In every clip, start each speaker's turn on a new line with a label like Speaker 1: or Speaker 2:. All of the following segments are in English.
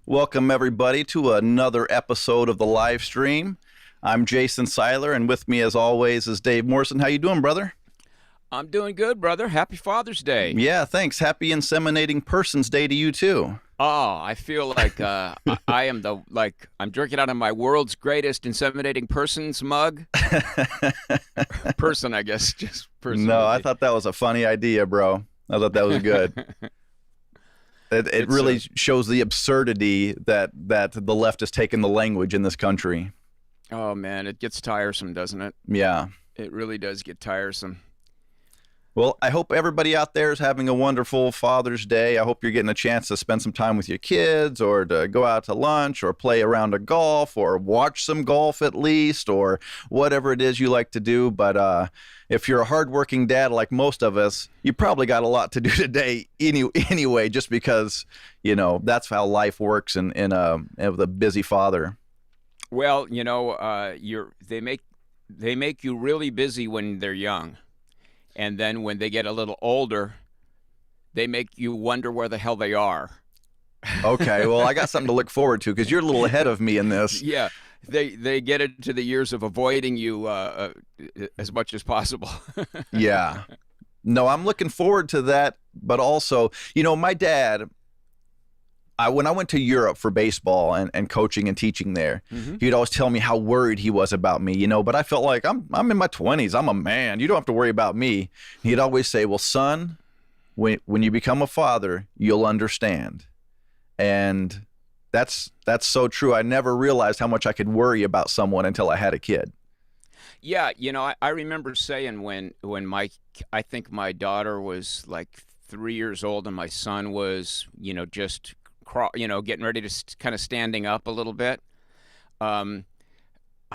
Speaker 1: Welcome, everybody, to another episode of the live stream. I'm Jason Seiler, and with me, as always, is Dave Morrison. How you doing, brother?
Speaker 2: I'm doing good, brother. Happy Father's Day.
Speaker 1: Yeah, thanks. Happy Inseminating Persons Day to you, too.
Speaker 2: Oh, I feel like I am I'm drinking out of my world's greatest inseminating persons mug. Person, I guess, just person.
Speaker 1: No, I thought that was a funny idea, bro. I thought that was good. It really shows the absurdity that the left has taken the language in this country.
Speaker 2: Oh, man, it gets tiresome, doesn't it?
Speaker 1: Yeah.
Speaker 2: It really does get tiresome.
Speaker 1: Well, I hope everybody out there is having a wonderful Father's Day. I hope you're getting a chance to spend some time with your kids, or to go out to lunch, or play a round of golf, or watch some golf at least, or whatever it is you like to do. But if you're a hardworking dad like most of us, you probably got a lot to do today anyway, just because, that's how life works with a busy father.
Speaker 2: Well, they make you really busy when they're young. And then when they get a little older, they make you wonder where the hell they are.
Speaker 1: Okay, well, I got something to look forward to because you're a little ahead of me in this.
Speaker 2: Yeah, they get into the years of avoiding you as much as possible.
Speaker 1: Yeah. No, I'm looking forward to that. But also, my dad, when I went to Europe for baseball and coaching and teaching there, he'd always tell me how worried he was about me, but I felt like I'm in my 20s. I'm a man. You don't have to worry about me. He'd always say, well, son, when you become a father, you'll understand. And that's so true. I never realized how much I could worry about someone until I had a kid.
Speaker 2: Yeah, I remember saying when I think my daughter was like 3 years old and my son was, just getting ready to kind of standing up a little bit. I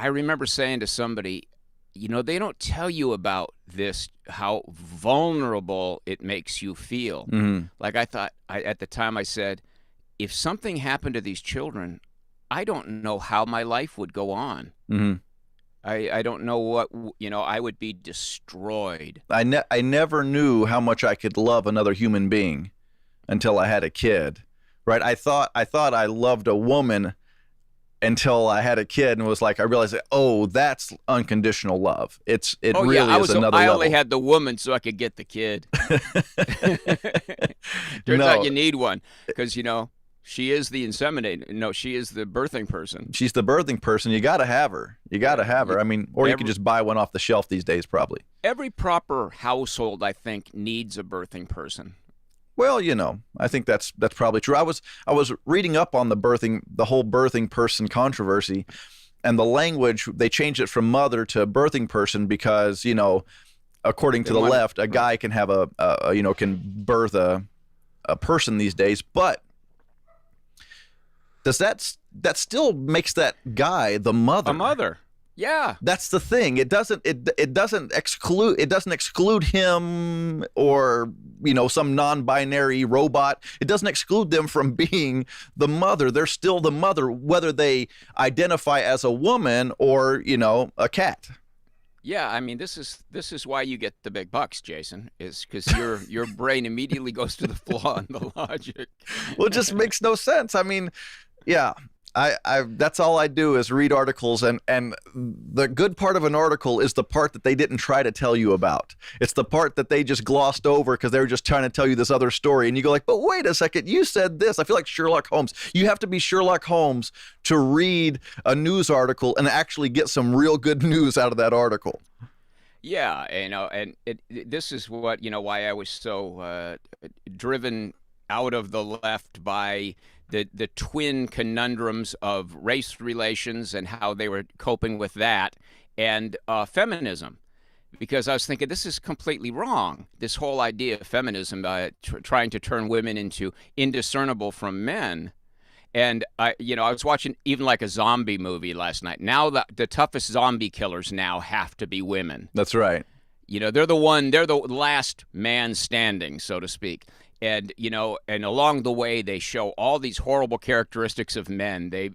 Speaker 2: remember saying to somebody, they don't tell you about this, how vulnerable it makes you feel.
Speaker 1: Mm-hmm.
Speaker 2: Like at the time I said, if something happened to these children, I don't know how my life would go on.
Speaker 1: Mm-hmm.
Speaker 2: I don't know what, I would be destroyed.
Speaker 1: I never knew how much I could love another human being until I had a kid. Right, I thought I loved a woman until I had a kid, and was like, I realized that, that's unconditional love. It really is another level.
Speaker 2: I only had the woman so I could get the kid. Turns out you need one because she is the inseminator. No, she is the birthing person.
Speaker 1: She's the birthing person. You got to have her. You got to have her. I mean, or you could just buy one off the shelf these days, probably.
Speaker 2: Every proper household, I think, needs a birthing person.
Speaker 1: Well, I think that's probably true. I was reading up on the whole birthing person controversy, and the language, they changed it from mother to birthing person because, according to the left, a guy can have can birth a person these days, but does that still makes that guy the mother?
Speaker 2: A mother. Yeah,
Speaker 1: that's the thing. It doesn't exclude him or some non-binary robot. It doesn't exclude them from being the mother. They're still the mother, whether they identify as a woman or a cat.
Speaker 2: Yeah, I mean, this is why you get the big bucks, Jason, is because your brain immediately goes to the flaw in the logic.
Speaker 1: Well, it just makes no sense. I mean, yeah. I that's all I do is read articles, and the good part of an article is the part that they didn't try to tell you about. It's the part that they just glossed over because they were just trying to tell you this other story, and you go like, but wait a second, you said this. I feel like Sherlock Holmes. You have to be Sherlock Holmes to read a news article and actually get some real good news out of that article.
Speaker 2: Yeah, and this is what why I was so driven out of the left by the twin conundrums of race relations and how they were coping with that, and feminism, because I was thinking this is completely wrong. This whole idea of feminism, trying to turn women into indiscernible from men. And I was watching even like a zombie movie last night. Now the toughest zombie killers now have to be women.
Speaker 1: That's right.
Speaker 2: They're the last man standing, so to speak. And and along the way they show all these horrible characteristics of men. They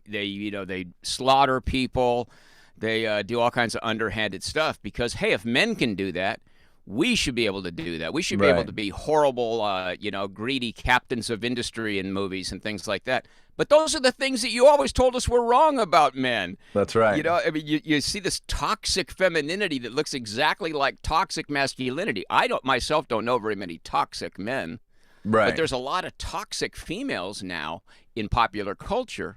Speaker 2: slaughter people, they do all kinds of underhanded stuff because, hey, if men can do that, we should be able to do that. We should be able
Speaker 1: Right.
Speaker 2: to be horrible, greedy captains of industry in movies and things like that. But those are the things that you always told us were wrong about men.
Speaker 1: That's right.
Speaker 2: You know, I mean, you see this toxic femininity that looks exactly like toxic masculinity. I myself don't know very many toxic men,
Speaker 1: Right.
Speaker 2: but there's a lot of toxic females now in popular culture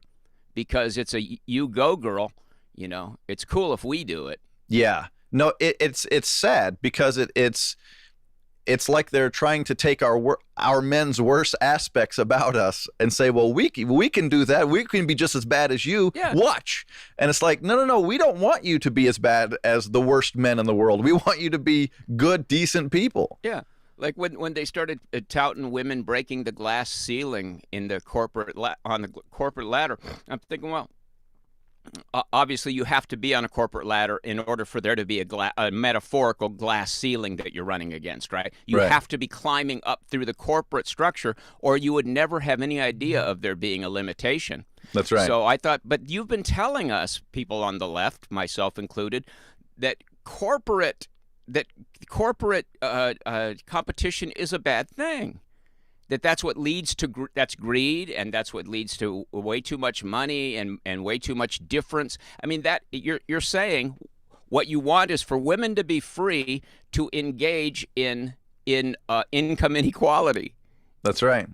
Speaker 2: because it's a you go girl. You know, it's cool if we do it.
Speaker 1: Yeah. No, it's sad because it's like they're trying to take our men's worst aspects about us and say, well, we can do that. We can be just as bad as you.
Speaker 2: Yeah.
Speaker 1: Watch. And it's like, no. We don't want you to be as bad as the worst men in the world. We want you to be good, decent people.
Speaker 2: Yeah. Like when they started touting women breaking the glass ceiling in the on the corporate ladder, I'm thinking, well, obviously you have to be on a corporate ladder in order for there to be a metaphorical glass ceiling that you're running against, right? You
Speaker 1: Right.
Speaker 2: have to be climbing up through the corporate structure or you would never have any idea of there being a limitation.
Speaker 1: That's right.
Speaker 2: So I thought, but you've been telling us, people on the left, myself included, that corporate competition is a bad thing. That's what leads to that's greed, and that's what leads to way too much money and way too much difference. I mean, that you're saying what you want is for women to be free to engage in income inequality.
Speaker 1: That's right.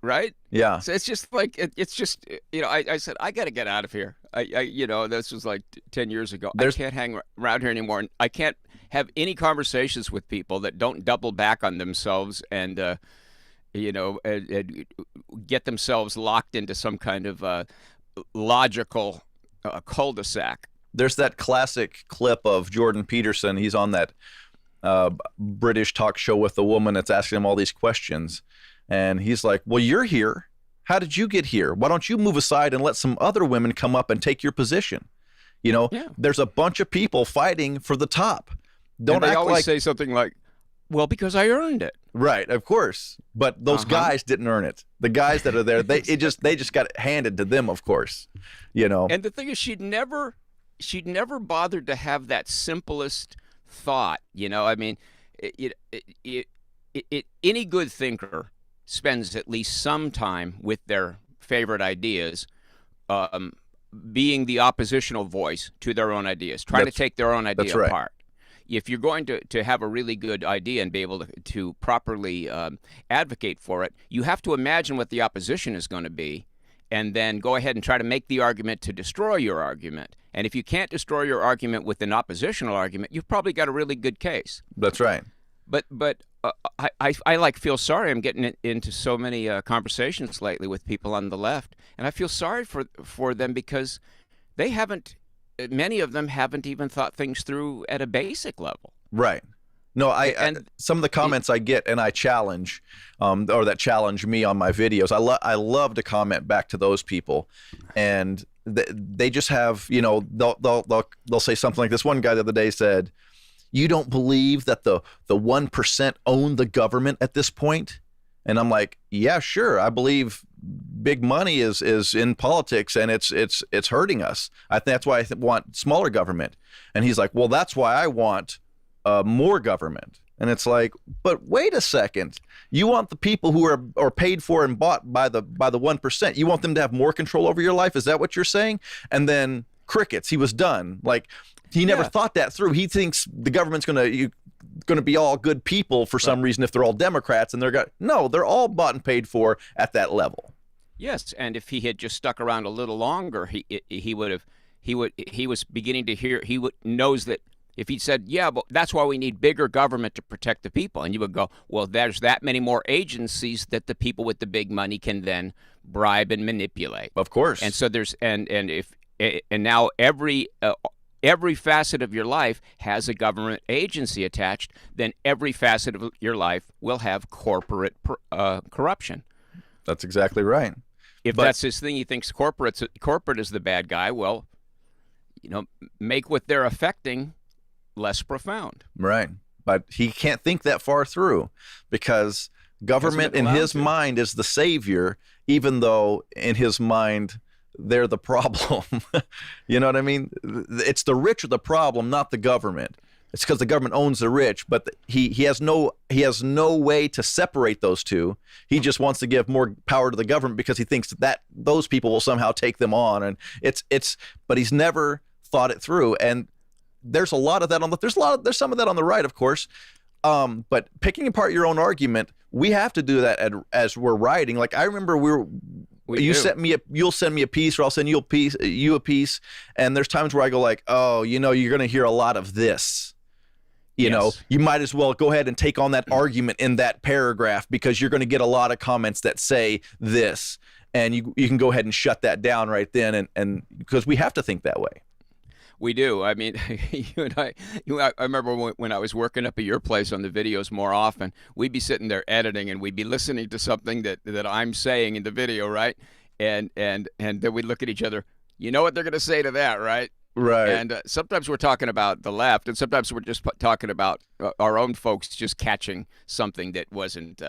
Speaker 2: Right?
Speaker 1: Yeah.
Speaker 2: So it's just like it's just I said I got to get out of here. This was like 10 years ago. I can't hang around here anymore. And I can't have any conversations with people that don't double back on themselves and get themselves locked into some kind of logical cul-de-sac.
Speaker 1: There's that classic clip of Jordan Peterson. He's on that British talk show with the woman that's asking him all these questions. And he's like, well, you're here. How did you get here? Why don't you move aside and let some other women come up and take your position? Yeah. There's a bunch of people fighting for the top.
Speaker 2: Don't act always say something like, well, because I earned it.
Speaker 1: Right, of course. But those guys didn't earn it. The guys that are there, they just got it handed to them, of course.
Speaker 2: And the thing is, she'd never bothered to have that simplest thought. I mean, any good thinker spends at least some time with their favorite ideas, being the oppositional voice to their own ideas, trying to take their own idea apart. If you're going to have a really good idea and be able to properly advocate for it, you have to imagine what the opposition is going to be and then go ahead and try to make the argument to destroy your argument. And if you can't destroy your argument with an oppositional argument, you've probably got a really good case.
Speaker 1: That's right.
Speaker 2: But I feel sorry. I'm getting into so many conversations lately with people on the left, and I feel sorry for them because many of them haven't even thought things through at a basic level.
Speaker 1: Right. No, some of the comments I get and I challenge, or that challenge me on my videos, I love to comment back to those people, and they just have, they'll say something like this. One guy the other day said, "You don't believe that the 1% own the government at this point?" And I'm like, yeah, sure. I believe big money is in politics and it's hurting us. I think that's why I want smaller government. And he's like, well, that's why I want more government. And it's like, but wait a second. You want the people who are paid for and bought by the 1%. You want them to have more control over your life? Is that what you're saying? And then crickets. He was done. Like, he never thought that through. He thinks the government's going to be all good people for some reason if they're all Democrats, and they're all bought and paid for at that level.
Speaker 2: Yes, and if he had just stuck around a little longer, he was beginning to hear. Knows that if he said, yeah, but that's why we need bigger government to protect the people, and you would go, well, there's that many more agencies that the people with the big money can then bribe and manipulate.
Speaker 1: Of course.
Speaker 2: And so there's and now every facet of your life has a government agency attached, then every facet of your life will have corporate corruption.
Speaker 1: That's exactly right.
Speaker 2: If that's his thing, he thinks corporate is the bad guy. Well, make what they're affecting less profound.
Speaker 1: Right. But he can't think that far through because government in his mind is the savior, even though in his mind they're the problem. You know what I mean? It's the rich are the problem, not the government. It's because the government owns the rich, but he has no way to separate those two. He just wants to give more power to the government because he thinks that those people will somehow take them on, and but he's never thought it through. And there's a lot of that there's some of that on the right, of course. But picking apart your own argument, we have to do that as we're writing. Like I remember you'll send me a piece, or I'll send you a piece, and there's times where I go like, oh, you're going to hear a lot of this. You know, you might as well go ahead and take on that argument in that paragraph because you're going to get a lot of comments that say this, and you can go ahead and shut that down right then, and because we have to think that way.
Speaker 2: We do. I mean, you and I remember when I was working up at your place on the videos more often, we'd be sitting there editing and we'd be listening to something that I'm saying in the video, right? And then we'd look at each other. You know what they're going to say to that, right?
Speaker 1: Right.
Speaker 2: And sometimes we're talking about the left, and sometimes we're just talking about our own folks just catching something that wasn't,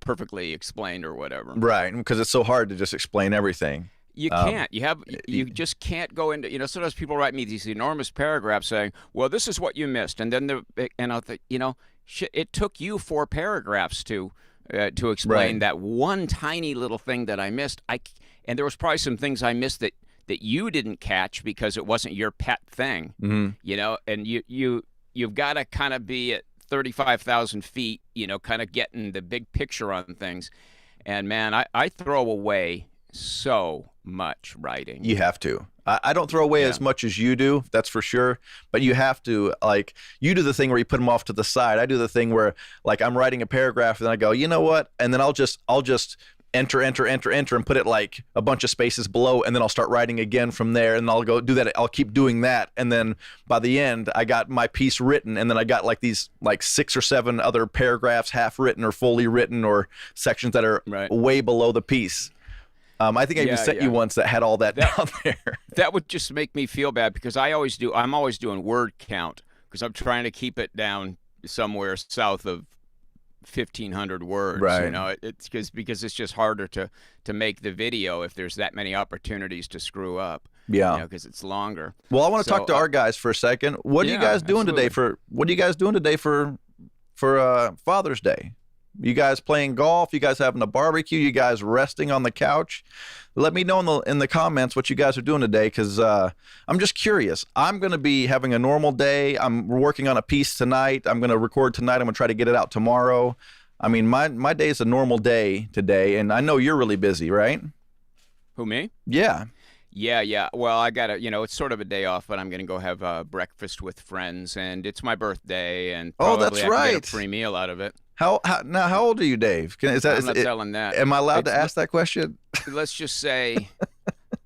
Speaker 2: perfectly explained or whatever.
Speaker 1: Right, because it's so hard to just explain everything.
Speaker 2: You can't. You just can't go into. Sometimes people write me these enormous paragraphs saying, "Well, this is what you missed," and then I'll think, it took you 4 paragraphs to explain that one tiny little thing that I missed. And there was probably some things I missed that you didn't catch because it wasn't your pet thing. Mm-hmm. And you've got to kind of be at 35,000 feet, kind of getting the big picture on things. And man, I throw away so much writing.
Speaker 1: You have to. I don't throw away as much as you do, that's for sure. But you have to, like, you do the thing where you put them off to the side. I do the thing where, like, I'm writing a paragraph and I go, you know what? And then I'll just enter, and put it like a bunch of spaces below, and then I'll start writing again from there, and I'll go do that. I'll keep doing that, and then by the end, I got my piece written, and then I got like these 6 or 7 other paragraphs half written or fully written, or sections that are way below the piece. I think I even sent you once that had all that down there.
Speaker 2: That would just make me feel bad because I'm always doing word count because I'm trying to keep it down somewhere south of 1,500 words.
Speaker 1: Right.
Speaker 2: It's because it's just harder to make the video if there's that many opportunities to screw up.
Speaker 1: Yeah.
Speaker 2: Because it's longer.
Speaker 1: Well, I want to talk to our guys for a second. What are you guys doing today for Father's Day? You guys playing golf? You guys having a barbecue? You guys resting on the couch? Let me know in the comments what you guys are doing today, because I'm just curious. I'm going to be having a normal day. I'm working on a piece tonight. I'm going to record tonight. I'm going to try to get it out tomorrow. I mean, my day is a normal day today, and I know you're really busy, right?
Speaker 2: Who, me?
Speaker 1: Yeah.
Speaker 2: Yeah. Well, I got to, it's sort of a day off, but I'm going to go have breakfast with friends, and it's my birthday, and probably
Speaker 1: that's
Speaker 2: I can
Speaker 1: right.
Speaker 2: get a free meal out of it.
Speaker 1: How old are you, Dave?
Speaker 2: I'm not telling that.
Speaker 1: Am I allowed to ask that question?
Speaker 2: Let's just say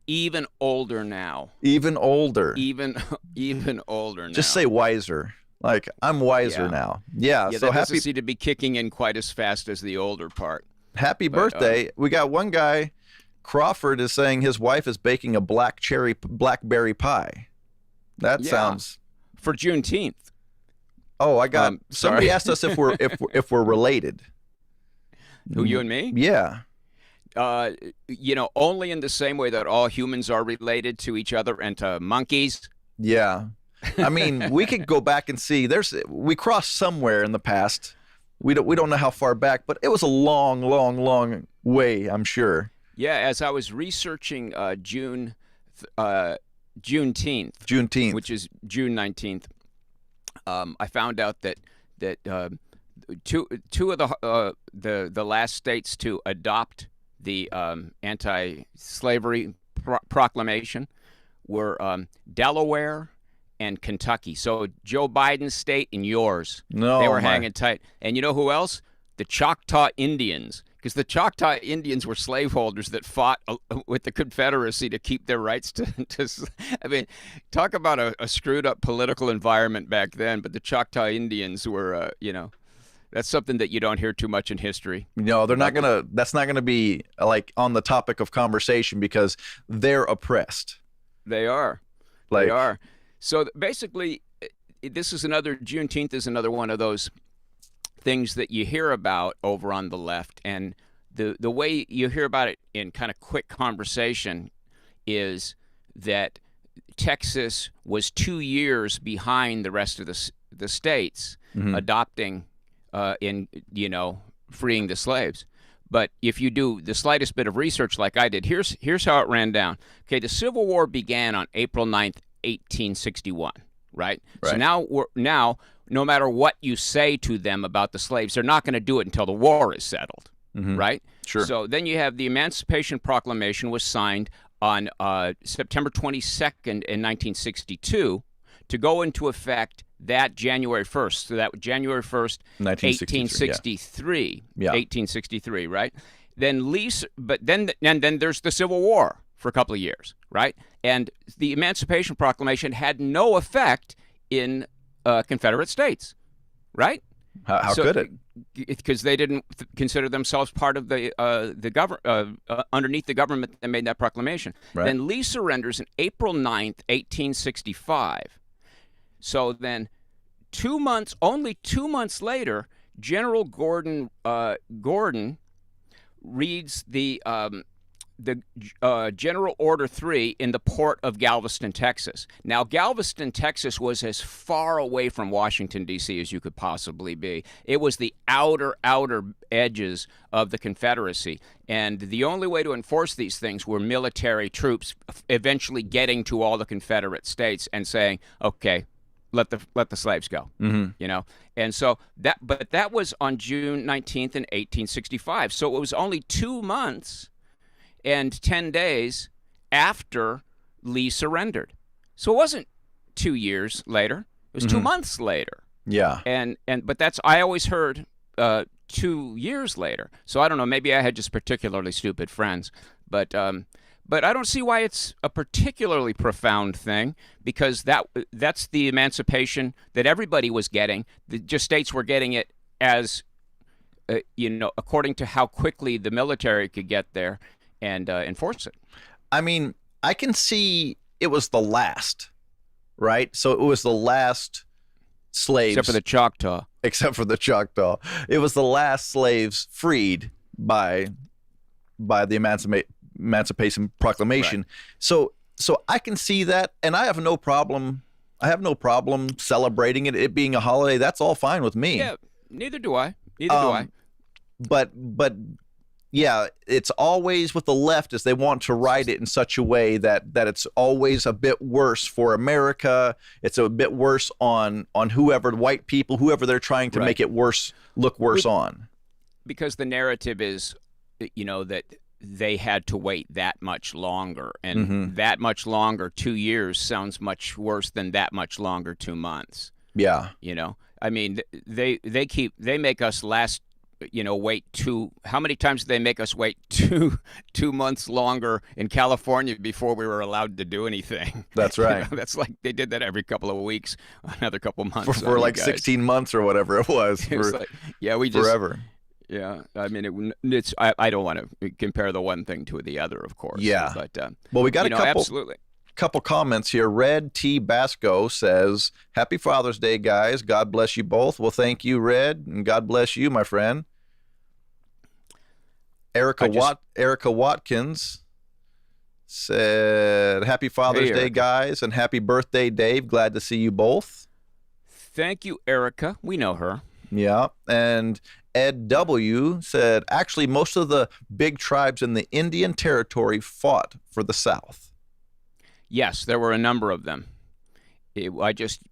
Speaker 2: even older now.
Speaker 1: Even older.
Speaker 2: Even older now.
Speaker 1: Just say wiser. Like, I'm wiser now. Yeah.
Speaker 2: So
Speaker 1: that
Speaker 2: doesn't seem to be kicking in quite as fast as the older part.
Speaker 1: Happy birthday. We got one guy, Crawford, is saying his wife is baking a blackberry pie. That sounds...
Speaker 2: For Juneteenth.
Speaker 1: Oh, I got somebody asked us if we're related.
Speaker 2: Who, you and me?
Speaker 1: Yeah.
Speaker 2: Only in the same way that all humans are related to each other and to monkeys.
Speaker 1: Yeah. I mean, we could go back and see. We crossed somewhere in the past. We don't know how far back, but it was a long, long, long way, I'm sure.
Speaker 2: Yeah, as I was researching Juneteenth, which is June 19th. I found out that two of the last states to adopt the anti-slavery proclamation were Delaware and Kentucky. So Joe Biden's state and yours, they were hanging tight. And you know who else? The Choctaw Indians. Because the Choctaw Indians were slaveholders that fought with the Confederacy to keep their rights to I mean, talk about a screwed up political environment back then. But the Choctaw Indians were, that's something that you don't hear too much in history.
Speaker 1: No, that's not gonna be like on the topic of conversation because they're oppressed.
Speaker 2: They are. They are. So basically, Juneteenth is another one of those things that you hear about over on the left, and the way you hear about it in kind of quick conversation is that Texas was 2 years behind the rest of the states adopting in freeing the slaves. But if you do the slightest bit of research like I did, here's how it ran down. Okay, the Civil War began on April 9th, 1861, right? So now no matter what you say to them about the slaves, they're not going to do it until the war is settled, right?
Speaker 1: Sure.
Speaker 2: So then you have the Emancipation Proclamation was signed on September 22nd in 1962 to go into effect that January 1st. So that January 1st, 1863.
Speaker 1: Yeah.
Speaker 2: 1863, right? Then then there's the Civil War for a couple of years, right? And the Emancipation Proclamation had no effect in Confederate states, right?
Speaker 1: How could it?
Speaker 2: Because they didn't consider themselves part of the government, underneath the government that made that proclamation.
Speaker 1: Right.
Speaker 2: Then Lee surrenders on April 9th, 1865. So then only 2 months later, General Gordon reads the General Order 3 in the port of Galveston, Texas. Now, Galveston, Texas was as far away from Washington, D.C. as you could possibly be. It was the outer edges of the Confederacy. And the only way to enforce these things were military troops eventually getting to all the Confederate states and saying, okay, let the slaves go, and so that was on June 19th in 1865. So it was only 2 months and 10 days after Lee surrendered. So it wasn't 2 years later; it was 2 months later.
Speaker 1: Yeah,
Speaker 2: but that's I always heard 2 years later. So I don't know. Maybe I had just particularly stupid friends, but I don't see why it's a particularly profound thing, because that's the emancipation that everybody was getting. Just states were getting it as, according to how quickly the military could get there and enforce it.
Speaker 1: I mean, I can see it was the last, right? So it was the last slaves.
Speaker 2: Except for the Choctaw.
Speaker 1: It was the last slaves freed by the Emancipation Proclamation.
Speaker 2: Right.
Speaker 1: So I can see that, and I have no problem. Celebrating it being a holiday. That's all fine with me.
Speaker 2: Yeah, neither do I. Do I.
Speaker 1: But yeah, it's always with the leftists. They want to write it in such a way that it's always a bit worse for America. It's a bit worse on whoever, white people, whoever they're trying to make it look worse on. Because
Speaker 2: the narrative is, that they had to wait that much longer, and that much longer, 2 years, sounds much worse than that much longer, 2 months.
Speaker 1: Yeah.
Speaker 2: I mean, they make us wait how many times did they make us wait 2 months longer in California before we were allowed to do anything?
Speaker 1: That's right.
Speaker 2: That's like they did that every couple of weeks, another couple months.
Speaker 1: For like 16 months or whatever it was. Forever.
Speaker 2: Yeah, I mean, I don't want to compare the one thing to the other, of course.
Speaker 1: Yeah,
Speaker 2: but
Speaker 1: well, we got a
Speaker 2: couple
Speaker 1: comments here. Red T Basco says, "Happy Father's Day, guys. God bless you both." Well, thank you, Red, and God bless you, my friend. Erica Watkins said, "Happy Father's Day, guys, and happy birthday, Dave. Glad to see you both."
Speaker 2: Thank you, Erica. We know her.
Speaker 1: Yeah, and Ed W. said, actually, most of the big tribes in the Indian Territory fought for the South.
Speaker 2: Yes, there were a number of them. I just,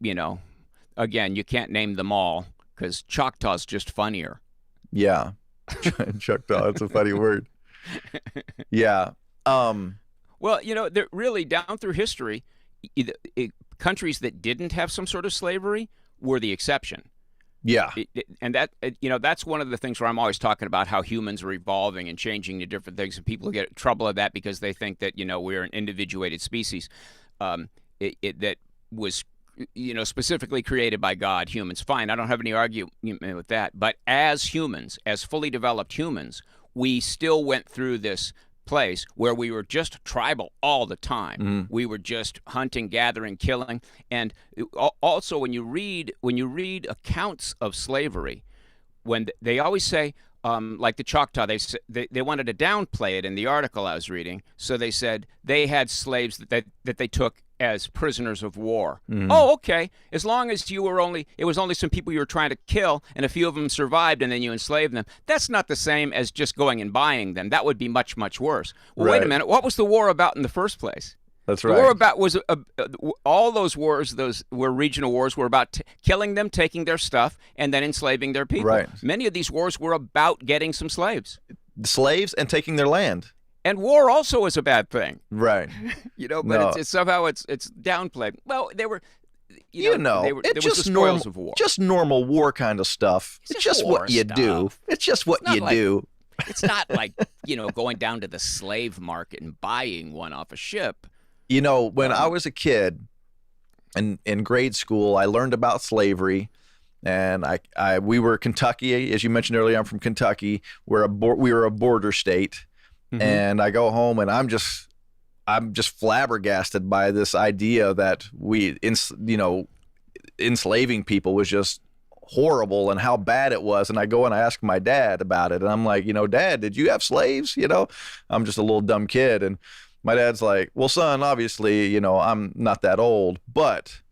Speaker 2: again, you can't name them all because Choctaw's just funnier.
Speaker 1: Yeah, Choctaw, that's a funny word. Yeah.
Speaker 2: Well, they're really down through history, countries that didn't have some sort of slavery were the exception.
Speaker 1: Yeah.
Speaker 2: And that's one of the things where I'm always talking about how humans are evolving and changing to different things, and people get in trouble of that because they think that, we're an individuated species that was, specifically created by God, humans. Fine, I don't have any argument with that. But as humans, as fully developed humans, we still went through this place where we were just tribal all the time. We were just hunting, gathering, killing. And also when you read accounts of slavery, when they always say, like the Choctaw, they wanted to downplay it in the article I was reading. So they said they had slaves that they took as prisoners of war.
Speaker 1: Mhm.
Speaker 2: Oh, okay. As long as it was only some people you were trying to kill, and a few of them survived, and then you enslaved them. That's not the same as just going and buying them. That would be much, much worse. Well, wait a
Speaker 1: Right.
Speaker 2: minute. What was the war about in the first place?
Speaker 1: That's
Speaker 2: The
Speaker 1: right.
Speaker 2: war about was all those wars. Those were regional wars. Were about killing them, taking their stuff, and then enslaving their people.
Speaker 1: Right.
Speaker 2: Many of these wars were about getting some slaves.
Speaker 1: Slaves and taking their land.
Speaker 2: And war also is a bad thing,
Speaker 1: Right.
Speaker 2: but
Speaker 1: No.
Speaker 2: it's somehow it's downplayed. Well, they were,
Speaker 1: You know,
Speaker 2: there
Speaker 1: it's
Speaker 2: was the
Speaker 1: just
Speaker 2: spoils of war.
Speaker 1: just normal war kind of stuff. It's just
Speaker 2: war
Speaker 1: what you do.
Speaker 2: stuff.
Speaker 1: It's just what
Speaker 2: not
Speaker 1: you
Speaker 2: like-
Speaker 1: do.
Speaker 2: It's not like going down to the slave market and buying one off a ship.
Speaker 1: You know, when I was a kid in grade school, I learned about slavery, and we were Kentucky, as you mentioned earlier. I'm from Kentucky. We were a border state, and I go home and I'm just flabbergasted by this idea that enslaving people was just horrible and how bad it was. And I go and I ask my dad about it, and I'm like, Dad, did you have slaves? I'm just a little dumb kid, and my dad's like, well, son, obviously, I'm not that old, but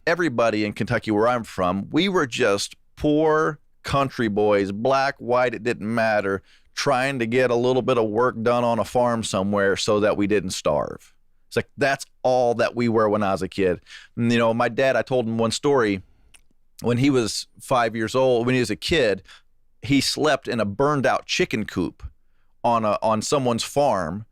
Speaker 1: everybody in Kentucky where I'm from, we were just poor country boys, black, white, it didn't matter, trying to get a little bit of work done on a farm somewhere so that we didn't starve. It's like, that's all that we were when I was a kid. And, my dad, I told him one story. When he was 5 years old, when he was a kid, he slept in a burned out chicken coop on someone's farm.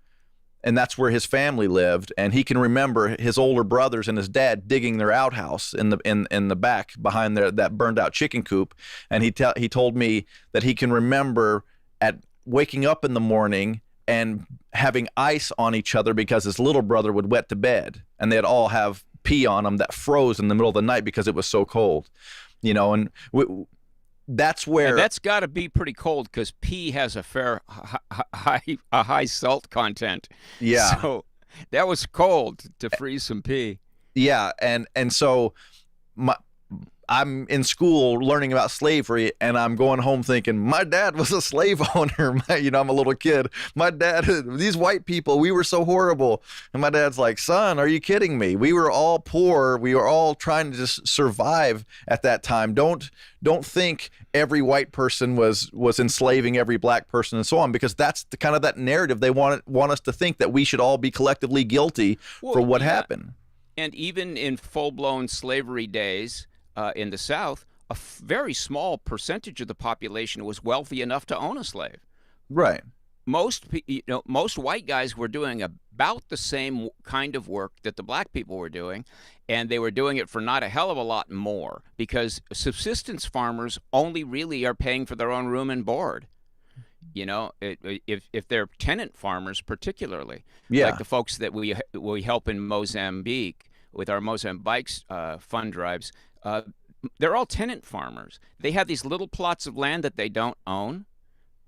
Speaker 1: And that's where his family lived, and he can remember his older brothers and his dad digging their outhouse in the back behind that burned out chicken coop. And he told me that he can remember at waking up in the morning and having ice on each other because his little brother would wet the bed, and they'd all have pee on them that froze in the middle of the night because it was so cold. And that's where.
Speaker 2: And that's got to be pretty cold because pee has a fair high salt content.
Speaker 1: Yeah.
Speaker 2: So that was cold to freeze some pee.
Speaker 1: Yeah, and so I'm in school learning about slavery, and I'm going home thinking, my dad was a slave owner. I'm a little kid. My dad, these white people, we were so horrible. And my dad's like, son, are you kidding me? We were all poor. We were all trying to just survive at that time. Don't think every white person was enslaving every black person and so on, because that's the kind of that narrative they want us to think, that we should all be collectively guilty for what happened.
Speaker 2: And even in full-blown slavery days, in the South, a very small percentage of the population was wealthy enough to own a slave.
Speaker 1: Right.
Speaker 2: Most white guys were doing about the same kind of work that the black people were doing, and they were doing it for not a hell of a lot more, because subsistence farmers only really are paying for their own room and board. If they're tenant farmers, particularly, like the folks that we help in Mozambique with our Mozambique's fund drives. They're all tenant farmers. They have these little plots of land that they don't own,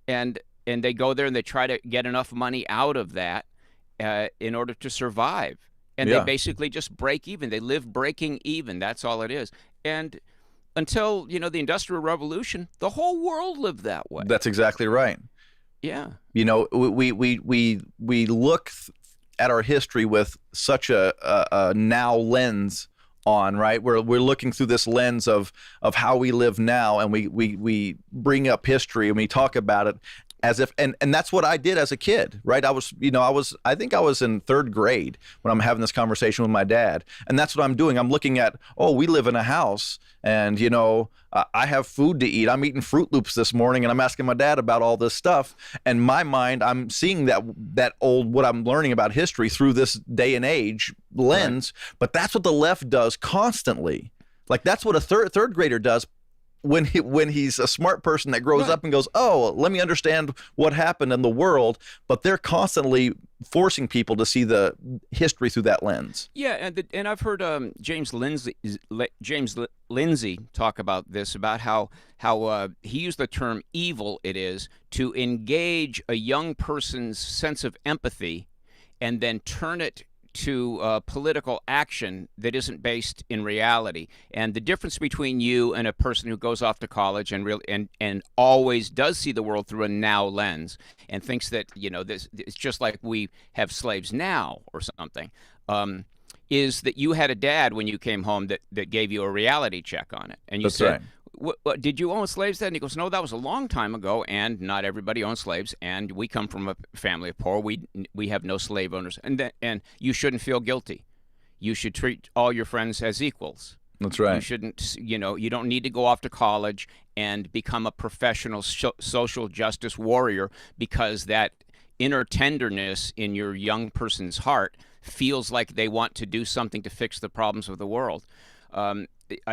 Speaker 2: and they go there and they try to get enough money out of that in order to survive. And they basically just break even. They live breaking even. That's all it is. And until the Industrial Revolution, the whole world lived that way.
Speaker 1: That's exactly right.
Speaker 2: Yeah.
Speaker 1: We look at our history with such a now lens on, right? We're looking through this lens of how we live now, and we bring up history and we talk about it as if, and that's what I did as a kid, right? I think I was in third grade when I'm having this conversation with my dad, and that's what I'm doing. I'm looking at, we live in a house, and I have food to eat. I'm eating Fruit Loops this morning, and I'm asking my dad about all this stuff. And my mind, I'm seeing that old, what I'm learning about history through this day and age lens. Right. But that's what the left does constantly. Like, that's what a third grader does when he's a smart person that grows up and goes, let me understand what happened in the world. But they're constantly forcing people to see the history through that lens.
Speaker 2: Yeah, and I've heard James Lindsay talk about this, about how he used the term evil it is to engage a young person's sense of empathy and then turn it to political action that isn't based in reality. And the difference between you and a person who goes off to college and always does see the world through a now lens and thinks that this it's just like we have slaves now or something. is that you had a dad when you came home that gave you a reality check on it. And you
Speaker 1: That's
Speaker 2: said,
Speaker 1: right.
Speaker 2: What, did you own slaves then? And he goes, no, that was a long time ago, and not everybody owns slaves, and we come from a family of poor. We have no slave owners, and you shouldn't feel guilty. You should treat all your friends as equals.
Speaker 1: That's right.
Speaker 2: You shouldn't, you don't need to go off to college and become a professional social justice warrior because that inner tenderness in your young person's heart feels like they want to do something to fix the problems of the world.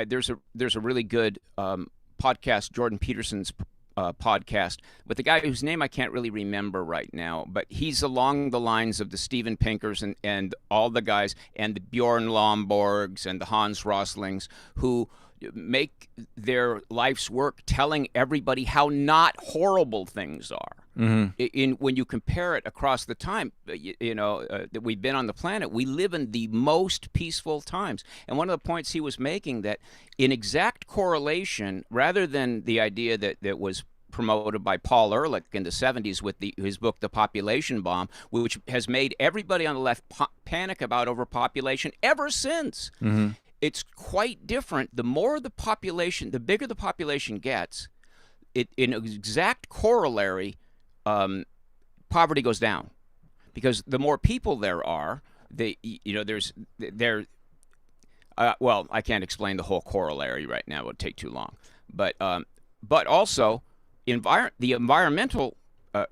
Speaker 2: There's a really good podcast, Jordan Peterson's podcast, with a guy whose name I can't really remember right now, but he's along the lines of the Steven Pinkers and all the guys, and the Bjorn Lomborgs and the Hans Roslings, who make their life's work telling everybody how not horrible things are. When you compare it across the time, that we've been on the planet, we live in the most peaceful times. And one of the points he was making, that in exact correlation, rather than the idea that was promoted by Paul Ehrlich in the 70s with his book, The Population Bomb, which has made everybody on the left panic about overpopulation ever since. It's quite different. The more the population, the bigger the population gets, in exact corollary, poverty goes down, because the more people there are, well, I can't explain the whole corollary right now; it would take too long. But also, the environmental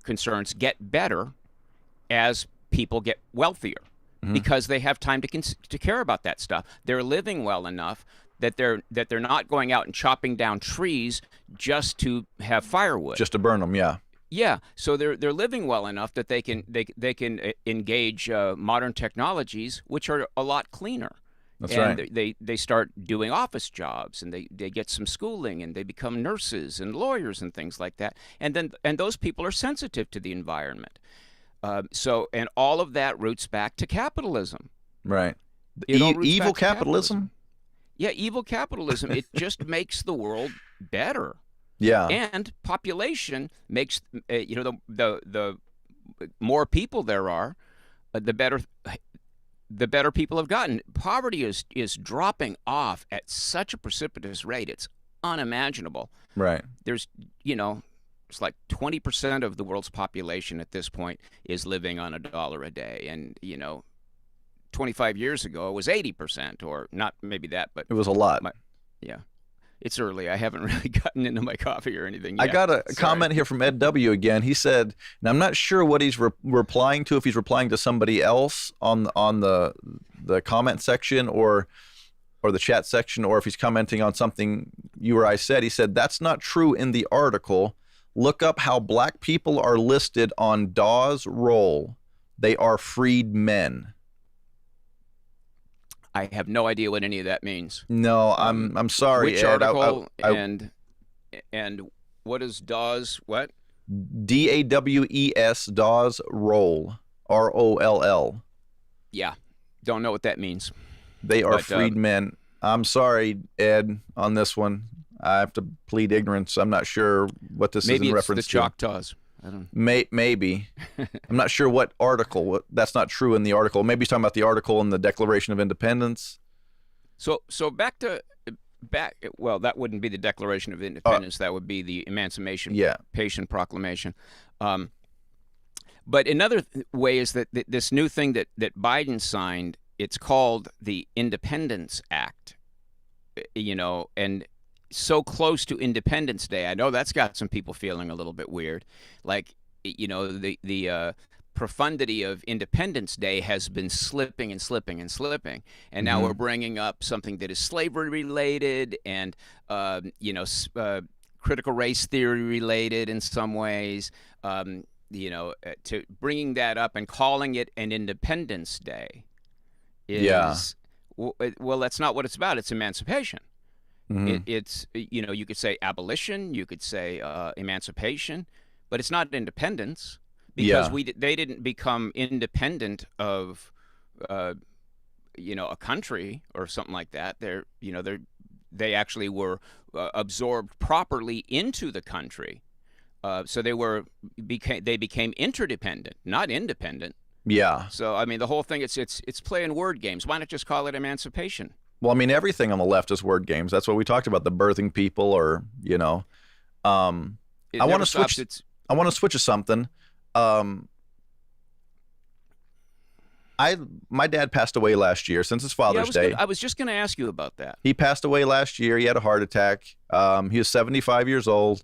Speaker 2: concerns get better as people get wealthier, because they have time to care about that stuff. They're living well enough that they're not going out and chopping down trees just to have firewood,
Speaker 1: Just to burn them, yeah.
Speaker 2: Yeah, so they're living well enough that they can engage modern technologies, which are a lot cleaner.
Speaker 1: That's
Speaker 2: and
Speaker 1: right.
Speaker 2: they start doing office jobs, and they get some schooling, and they become nurses and lawyers and things like that. And those people are sensitive to the environment. And all of that roots back to capitalism.
Speaker 1: Right.
Speaker 2: It all roots
Speaker 1: Evil
Speaker 2: back to
Speaker 1: capitalism?
Speaker 2: Yeah, evil capitalism. It just makes the world better.
Speaker 1: Yeah.
Speaker 2: And population makes the more people there are, the better people have gotten. Poverty is dropping off at such a precipitous rate; it's unimaginable.
Speaker 1: Right.
Speaker 2: There's it's like 20% of the world's population at this point is living on $1 a day, and 25 years ago it was 80%, or not maybe that, but
Speaker 1: It was a lot.
Speaker 2: Yeah. It's early. I haven't really gotten into my coffee or anything yet.
Speaker 1: I got a comment here from Ed W. again. He said, and I'm not sure what he's replying to, if he's replying to somebody else on the comment section or the chat section, or if he's commenting on something you or I said. He said, that's not true in the article. Look up how black people are listed on Dawes roll. They are freed men.
Speaker 2: I have no idea what any of that means.
Speaker 1: No, I'm sorry,
Speaker 2: Which
Speaker 1: Ed.
Speaker 2: article and what is Dawes? What?
Speaker 1: DAWES, Dawes roll. ROLL.
Speaker 2: Yeah, don't know what that means.
Speaker 1: They are freed men. I'm sorry, Ed, on this one. I have to plead ignorance. I'm not sure what this is in reference to.
Speaker 2: Maybe it's the Choctaws. I don't
Speaker 1: know. Maybe. I'm not sure what article. That's not true in the article. Maybe he's talking about the article in the Declaration of Independence.
Speaker 2: So back. Well, that wouldn't be the Declaration of Independence. That would be the Emancipation Proclamation. But another way is that this new thing that Biden signed, it's called the Independence Act. And so close to Independence Day, I know that's got some people feeling a little bit weird. Like, the profundity of Independence Day has been slipping and slipping and slipping, and now we're bringing up something that is slavery related and critical race theory related in some ways. To bringing that up and calling it an Independence Day is well, that's not what it's about. It's emancipation. It's you could say abolition, you could say emancipation, but it's not independence, because they didn't become independent of a country or something like that. They actually were absorbed properly into the country, so they became interdependent, not independent.
Speaker 1: Yeah.
Speaker 2: So I mean, the whole thing it's playing word games. Why not just call it emancipation?
Speaker 1: Well, I mean, everything on the left is word games. That's what we talked about, the birthing people, or
Speaker 2: It
Speaker 1: I want
Speaker 2: never
Speaker 1: to
Speaker 2: stops.
Speaker 1: switch. I want to switch to something. Um, my dad passed away last year since it's
Speaker 2: Yeah,
Speaker 1: Father's Day.
Speaker 2: I was just gonna ask you about that.
Speaker 1: He passed away last year. He had a heart attack. He was 75 years old.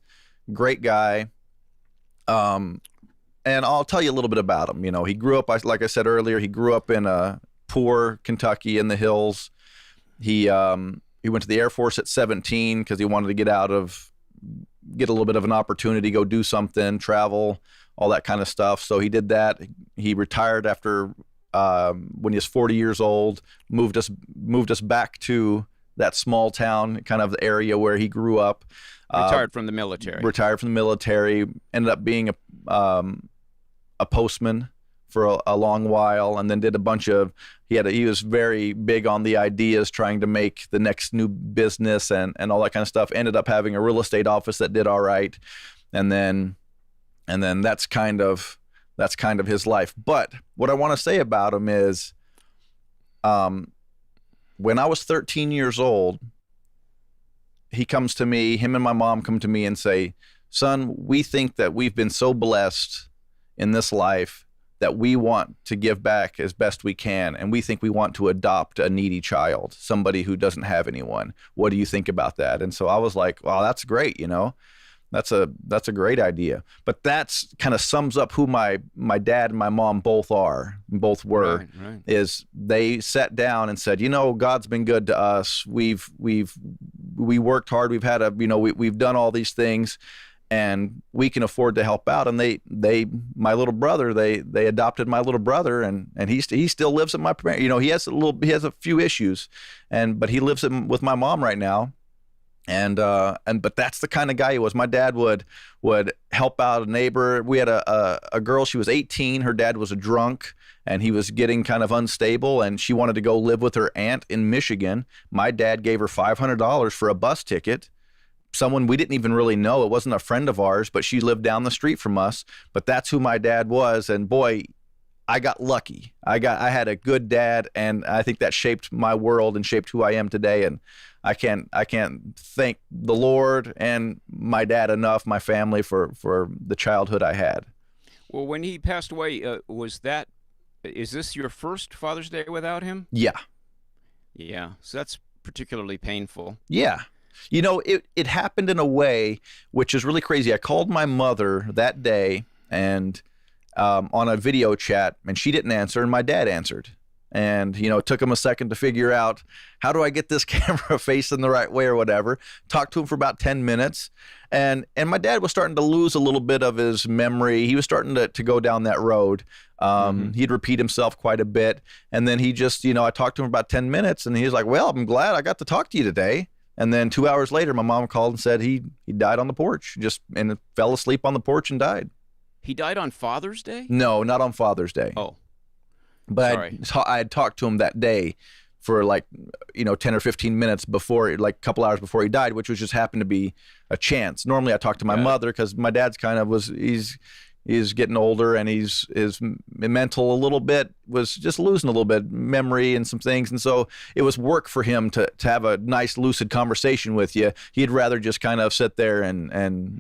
Speaker 1: Great guy. And I'll tell you a little bit about him. He grew up, like I said earlier, he grew up in poor Kentucky in the hills. He went to the Air Force at 17 because he wanted to get a little bit of an opportunity, go do something, travel, all that kind of stuff. So he did that. He retired after when he was 40 years old, moved us back to that small town, kind of the area where he grew up.
Speaker 2: Retired from the military.
Speaker 1: Retired from the military. Ended up being a postman for a long while, and then did a bunch of. He was very big on the ideas, trying to make the next new business and all that kind of stuff. Ended up having a real estate office that did all right, and then that's kind of his life. But what I want to say about him is, when I was 13 years old, him and my mom come to me and say, "Son, we think that we've been so blessed in this life that we want to give back as best we can, and we think we want to adopt a needy child, somebody who doesn't have anyone. What do you think about that?" And so I was like, "Wow, that's great, That's a great idea." But that's kind of sums up who my dad and my mom both were.
Speaker 2: Right.
Speaker 1: Is they sat down and said, God's been good to us. We worked hard. We've had we've done all these things, and we can afford to help out. And my little brother, they adopted my little brother, and he still lives at my parents. He has a few issues, but he lives with my mom right now. But that's the kind of guy he was. My dad would help out a neighbor. We had a girl, she was 18. Her dad was a drunk, and he was getting kind of unstable, and she wanted to go live with her aunt in Michigan. My dad gave her $500 for a bus ticket. Someone we didn't even really know. It wasn't a friend of ours, but she lived down the street from us. But that's who my dad was. And boy, I got lucky. I had a good dad, and I think that shaped my world and shaped who I am today. And I can't thank the Lord and my dad enough, my family, for the childhood I had.
Speaker 2: Well, when he passed away, is this your first Father's Day without him?
Speaker 1: Yeah.
Speaker 2: Yeah. So that's particularly painful.
Speaker 1: Yeah. It happened in a way which is really crazy. I called my mother that day and on a video chat, and she didn't answer, and my dad answered. And, it took him a second to figure out, how do I get this camera facing the right way or whatever. Talked to him for about 10 minutes. And my dad was starting to lose a little bit of his memory. He was starting to go down that road. He'd repeat himself quite a bit. And then he just, I talked to him about 10 minutes, and he was like, "Well, I'm glad I got to talk to you today." And then 2 hours later, my mom called and said he died on the porch, and fell asleep on the porch and died.
Speaker 2: He died on Father's Day?
Speaker 1: No, not on Father's Day.
Speaker 2: Oh.
Speaker 1: But I had talked to him that day for 10 or 15 minutes before, a couple hours before he died, which was just happened to be a chance. Normally I talk to my mother because my dad's he's getting older, and his mental a little bit was just losing a little bit memory and some things. And so it was work for him to have a nice lucid conversation with you. He'd rather just kind of sit there and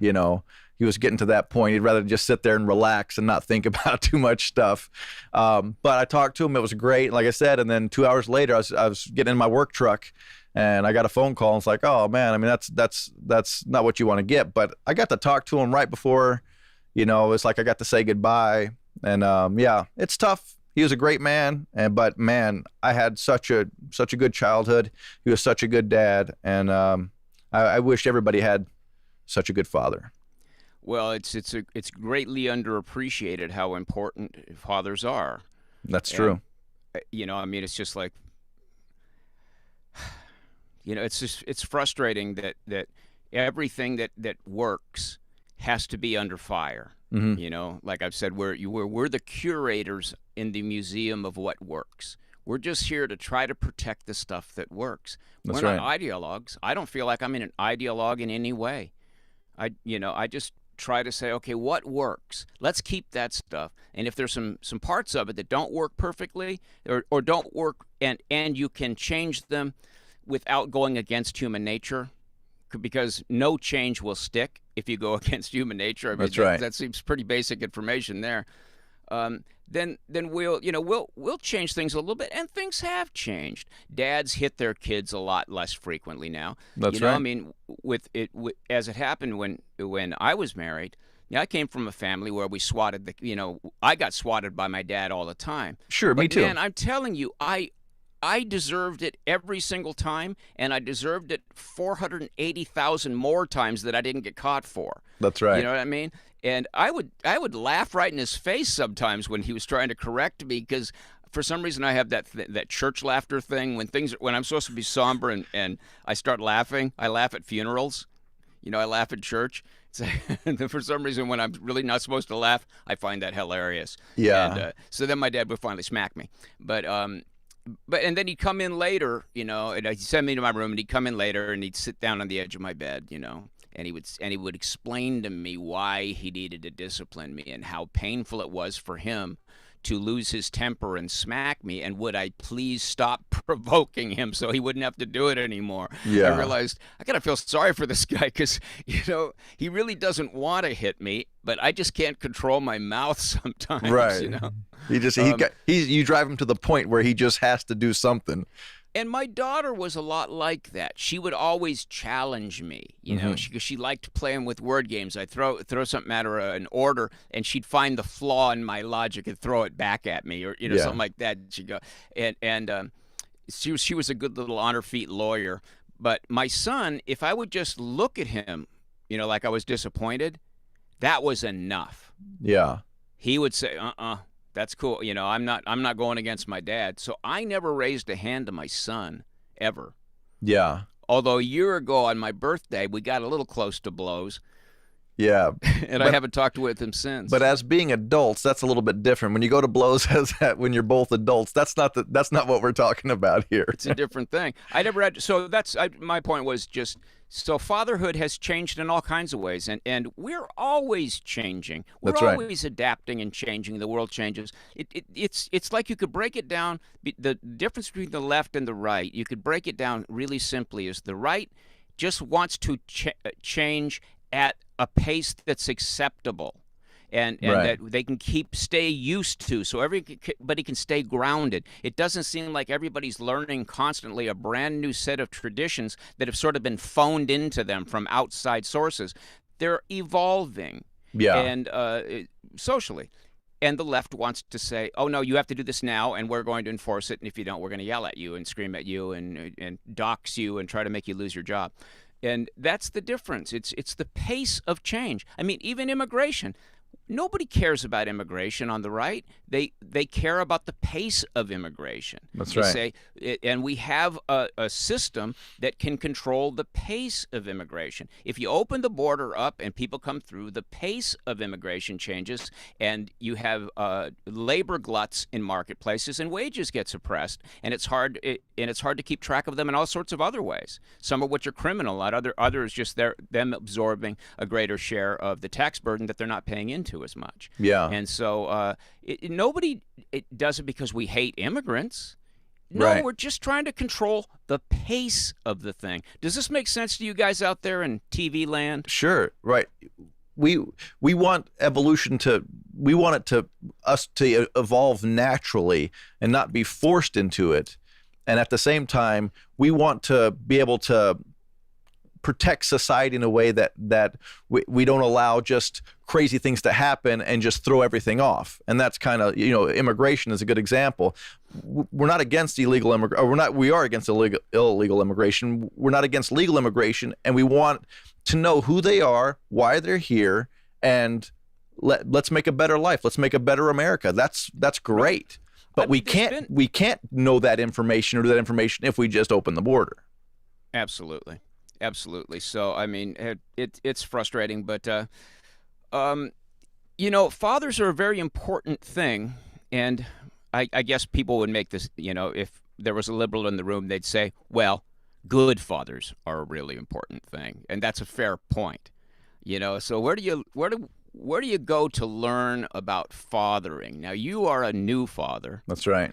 Speaker 1: he was getting to that point. He'd rather just sit there and relax and not think about too much stuff. But I talked to him. It was great, like I said. And then 2 hours later, I was getting in my work truck, and I got a phone call. And it's like, oh man, I mean, that's not what you want to get. But I got to talk to him right before, it's like I got to say goodbye. And it's tough. He was a great man, but man, I had such a good childhood. He was such a good dad, and I wish everybody had such a good father.
Speaker 2: Well, it's greatly underappreciated how important fathers are.
Speaker 1: That's true.
Speaker 2: I mean, it's just like, it's frustrating that everything that works has to be under fire. Mm-hmm. Like I've said, we're the curators in the museum of what works. We're just here to try to protect the stuff that works. We're not ideologues. I don't feel like I'm an ideologue in any way. I just try to say, okay, what works? Let's keep that stuff. And if there's some parts of it that don't work perfectly or don't work and you can change them without going against human nature, because no change will stick if you go against human nature. I mean,
Speaker 1: That's right.
Speaker 2: That seems pretty basic information there. Then we'll change things a little bit, and things have changed. Dads hit their kids a lot less frequently now.
Speaker 1: That's right.
Speaker 2: I mean, as it happened when I was married. I came from a family where we swatted I got swatted by my dad all the time.
Speaker 1: Sure, me too.
Speaker 2: Man, I'm telling you, I deserved it every single time, and I deserved it 480,000 more times that I didn't get caught for.
Speaker 1: That's right.
Speaker 2: You know what I mean? And I would laugh right in his face sometimes when he was trying to correct me, because for some reason I have that church laughter thing when I'm supposed to be somber and I start laughing. I laugh at funerals. I laugh at church. For some reason, when I'm really not supposed to laugh, I find that hilarious.
Speaker 1: Yeah.
Speaker 2: And so then my dad would finally smack me. But and then he'd come in later, and he'd send me to my room, and he'd come in later, and he'd sit down on the edge of my bed, and he would explain to me why he needed to discipline me and how painful it was for him to lose his temper and smack me, and would I please stop provoking him so he wouldn't have to do it anymore.
Speaker 1: Yeah.
Speaker 2: I realized I gotta feel sorry for this guy, because he really doesn't want to hit me, but I just can't control my mouth sometimes.
Speaker 1: Right. You drive him to the point where he just has to do something.
Speaker 2: And my daughter was a lot like that. She would always challenge me, because she liked playing with word games. I'd throw something at her, an order, and she'd find the flaw in my logic and throw it back at me, or something like that. She'd go, and she was a good little on her feet lawyer. But my son, if I would just look at him, like I was disappointed, that was enough.
Speaker 1: Yeah.
Speaker 2: He would say, that's cool. I'm not going against my dad. So I never raised a hand to my son, ever.
Speaker 1: Yeah.
Speaker 2: Although a year ago on my birthday, we got a little close to blows.
Speaker 1: Yeah.
Speaker 2: And I haven't talked with him since.
Speaker 1: But as being adults, that's a little bit different. When you go to blows when you're both adults, that's not what we're talking about here.
Speaker 2: It's a different thing. I never had. So my point was just. So fatherhood has changed in all kinds of ways, and we're always changing. We're
Speaker 1: That's right.
Speaker 2: always adapting and changing. The world changes. It's like you could break it down. The difference between the left and the right, you could break it down really simply, is the right just wants to change at a pace that's acceptable. And
Speaker 1: Right.
Speaker 2: that they can stay used to, so everybody can stay grounded. It doesn't seem like everybody's learning constantly a brand new set of traditions that have sort of been phoned into them from outside sources. They're evolving,
Speaker 1: Yeah.
Speaker 2: and socially. And the left wants to say, oh, no, you have to do this now, and we're going to enforce it, and if you don't, we're going to yell at you and scream at you and dox you and try to make you lose your job. And that's the difference. It's the pace of change. I mean, even immigration. Nobody cares about immigration on the right. They care about the pace of immigration.
Speaker 1: That's
Speaker 2: They
Speaker 1: right.
Speaker 2: and we have a system that can control the pace of immigration. If you open the border up and people come through, the pace of immigration changes, and you have labor gluts in marketplaces, and wages get suppressed, and it's hard to keep track of them in all sorts of other ways. Some of which are criminal, others just them absorbing a greater share of the tax burden that they're not paying into as much.
Speaker 1: Yeah.
Speaker 2: And so nobody does it because we hate immigrants. No,
Speaker 1: Right.
Speaker 2: we're just trying to control the pace of the thing. Does this make sense to you guys out there in TV land?
Speaker 1: Sure. Right. We want evolution we want us to evolve naturally and not be forced into it. And at the same time, we want to be able to protect society in a way that we don't allow just crazy things to happen and just throw everything off. And that's kind of, immigration is a good example. We're not against illegal immigration. We are against illegal immigration. We're not against legal immigration. And we want to know who they are, why they're here, and let's make a better life. Let's make a better America. That's great. But we can't know that information or do that information if we just open the border.
Speaker 2: Absolutely. Absolutely. So, I mean, it's frustrating, but, fathers are a very important thing. And I guess people would make this, if there was a liberal in the room, they'd say, well, good fathers are a really important thing. And that's a fair point. So where do you go to learn about fathering? Now, you are a new father.
Speaker 1: That's right.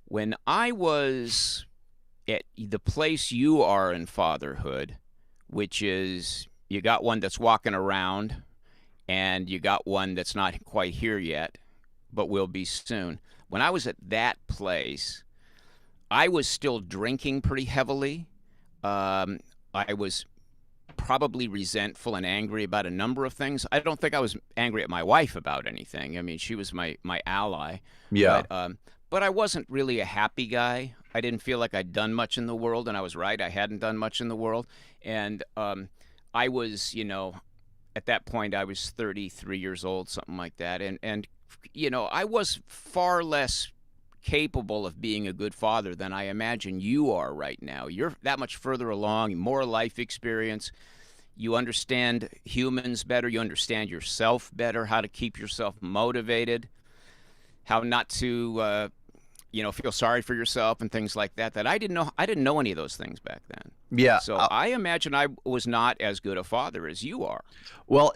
Speaker 2: When I was at the place you are in fatherhood, which is you got one that's walking around and you got one that's not quite here yet, but will be soon. When I was at that place, I was still drinking pretty heavily. I was probably resentful and angry about a number of things. I don't think I was angry at my wife about anything. I mean, she was my ally.
Speaker 1: Yeah.
Speaker 2: But I wasn't really a happy guy. I didn't feel like I'd done much in the world, and I was right. I hadn't done much in the world. And I was, at that point, I was 33 years old, something like that. And I was far less capable of being a good father than I imagine you are right now. You're that much further along, more life experience. You understand humans better. You understand yourself better, how to keep yourself motivated, how not to, feel sorry for yourself and things like that. That I didn't know. I didn't know any of those things back then.
Speaker 1: Yeah.
Speaker 2: So I imagine I was not as good a father as you are.
Speaker 1: Well,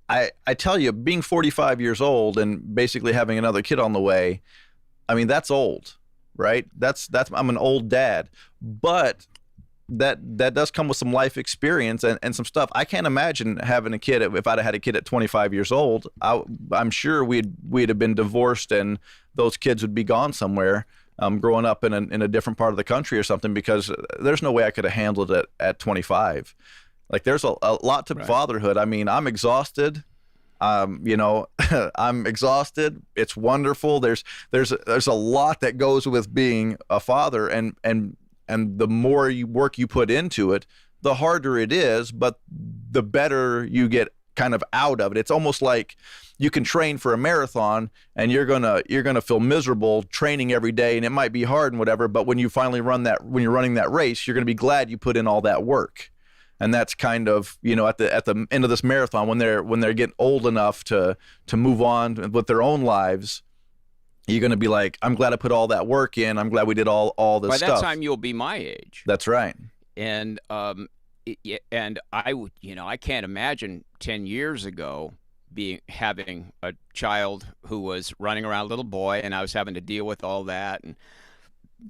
Speaker 1: I tell you, being 45 years old and basically having another kid on the way, I mean, that's old, right? That's I'm an old dad, but that does come with some life experience and some stuff. I can't imagine having a kid. If I'd have had a kid at 25 years old, I'm sure we'd have been divorced and those kids would be gone somewhere, growing up in a different part of the country or something, because there's no way I could have handled it at 25. Like, there's a lot to fatherhood. I mean, I'm exhausted. I'm exhausted. It's wonderful. There's a lot that goes with being a father, and the more work you put into it, the harder it is, but the better you get kind of out of it. It's almost like you can train for a marathon and you're gonna feel miserable training every day, and it might be hard and whatever, but when you finally when you're running that race, you're gonna be glad you put in all that work. And that's kind of, at the end of this marathon, when they're getting old enough to move on with their own lives, you're going to be like, I'm glad I put all that work in. I'm glad we did all this stuff.
Speaker 2: By that time, you'll be my age.
Speaker 1: That's right.
Speaker 2: And I can't imagine 10 years ago having a child who was running around, a little boy, and I was having to deal with all that. And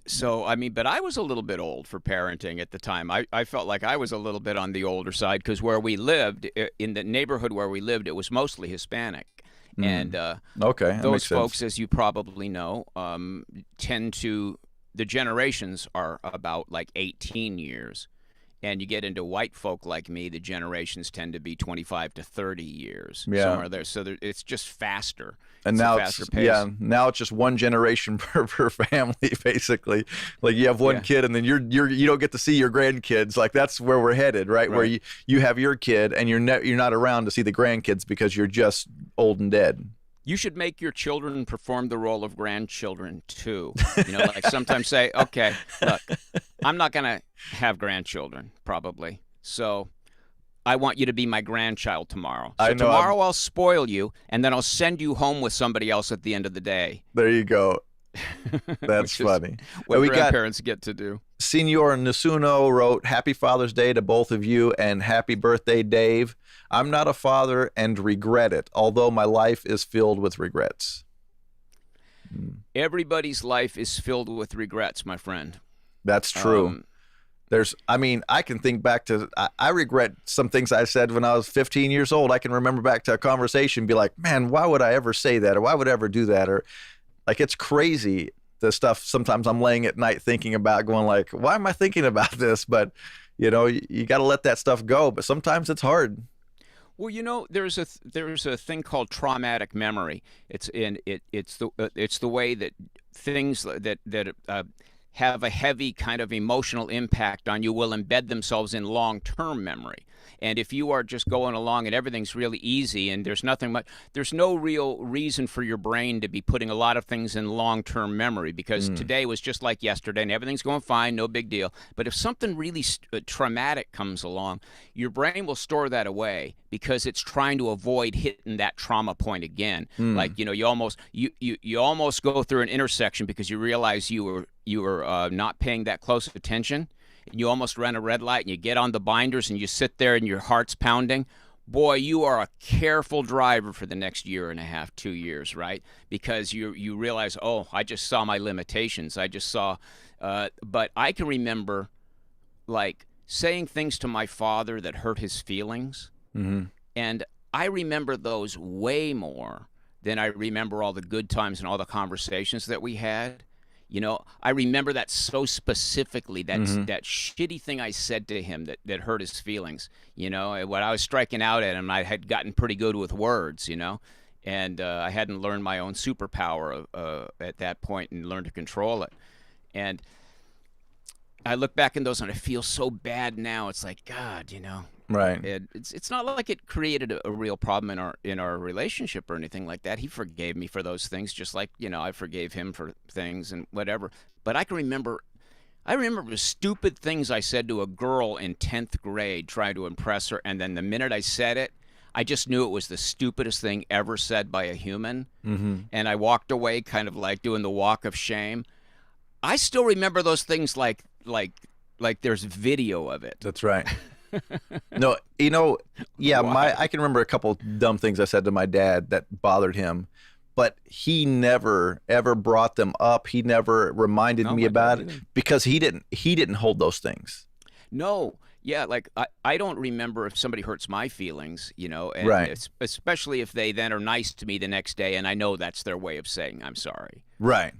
Speaker 2: so, but I was a little bit old for parenting at the time. I felt like I was a little bit on the older side, because where we lived, in the neighborhood where we lived, it was mostly Hispanic. And those folks, as you probably know, the generations are about like 18 years. And you get into white folk like me, the generations tend to be 25 to 30 years, somewhere there. So it's just faster.
Speaker 1: And now now it's just one generation per family, basically. Like, you have one kid, and then you don't get to see your grandkids. Like, that's where we're headed, right? Where you have your kid, and you're not around to see the grandkids because you're just old and dead.
Speaker 2: You should make your children perform the role of grandchildren too. Like sometimes say, okay, look, I'm not going to have grandchildren probably. So I want you to be my grandchild tomorrow. So tomorrow I'll spoil you, and then I'll send you home with somebody else at the end of the day.
Speaker 1: There you go. That's funny.
Speaker 2: What grandparents get to do.
Speaker 1: Senor Nasuno wrote, "Happy Father's Day to both of you, and happy birthday, Dave. I'm not a father and regret it, although my life is filled with regrets."
Speaker 2: Everybody's life is filled with regrets, my friend.
Speaker 1: That's true. I can think back to, I regret some things I said when I was 15 years old. I can remember back to a conversation and be like, man, why would I ever say that? Or why would I ever do that? Or, like, it's crazy, the stuff sometimes I'm laying at night thinking about, going like, why am I thinking about this? But, you got to let that stuff go. But sometimes it's hard.
Speaker 2: Well, there's a thing called traumatic memory. It's the way that things that have a heavy kind of emotional impact on you will embed themselves in long-term memory. And if you are just going along and everything's really easy and there's no real reason for your brain to be putting a lot of things in long-term memory, because today was just like yesterday and everything's going fine, no big deal. But if something really traumatic comes along, your brain will store that away because it's trying to avoid hitting that trauma point again. Like, you almost go through an intersection because you realize you were not paying that close attention. You almost run a red light and you get on the binders and you sit there and your heart's pounding. boy, you are a careful driver for the next year and a half, 2 years, right? Because you realize, oh, I just saw my limitations. I just saw, but I can remember like saying things to my father that hurt his feelings. And I remember those way more than I remember all the good times and all the conversations that we had. I remember that so specifically. That shitty thing I said to him that hurt his feelings. When I was striking out at him, I had gotten pretty good with words. And I hadn't learned my own superpower at that point and learned to control it. And I look back in those and I feel so bad now. It's like, God,
Speaker 1: Right.
Speaker 2: It's not like it created a real problem in our relationship or anything like that. He forgave me for those things, just like I forgave him for things and whatever. But I remember the stupid things I said to a girl in 10th grade, trying to impress her, and then the minute I said it, I just knew it was the stupidest thing ever said by a human, and I walked away, kind of like doing the walk of shame. I still remember those things like there's video of it.
Speaker 1: That's right. No, yeah, I can remember a couple dumb things I said to my dad that bothered him, but he never ever brought them up. He never reminded me about it because he didn't hold those things.
Speaker 2: No. Yeah, like I don't remember if somebody hurts my feelings, and
Speaker 1: right.
Speaker 2: Especially if they then are nice to me the next day and I know that's their way of saying I'm sorry.
Speaker 1: Right.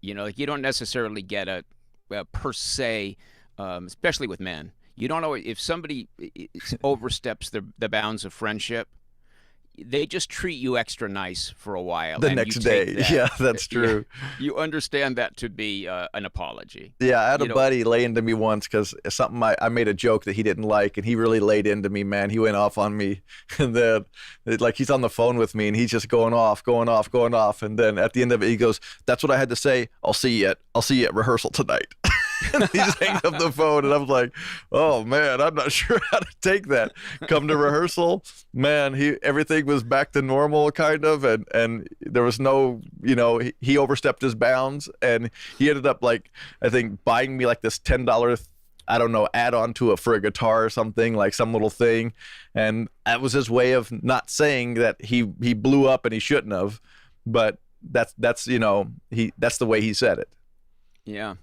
Speaker 2: Like you don't necessarily get a per se, especially with men. You don't know if somebody oversteps the bounds of friendship, they just treat you extra nice for a while.
Speaker 1: The next day. Yeah, that's true.
Speaker 2: You understand that to be an apology.
Speaker 1: Yeah, I had a buddy lay into me once because something I made a joke that he didn't like, and he really laid into me, man. He went off on me. And then like he's on the phone with me and he's just going off. And then at the end of it, he goes, "That's what I had to say. I'll see you at rehearsal tonight." He just hangs up the phone, and I was like, "Oh man, I'm not sure how to take that." Come to rehearsal, man, everything was back to normal, kind of, and there was no, he overstepped his bounds, and he ended up like, I think, buying me like this $10, I don't know, add-on for a guitar or something, like some little thing, and that was his way of not saying that he blew up and he shouldn't have, but that's that's the way he said it.
Speaker 2: Yeah.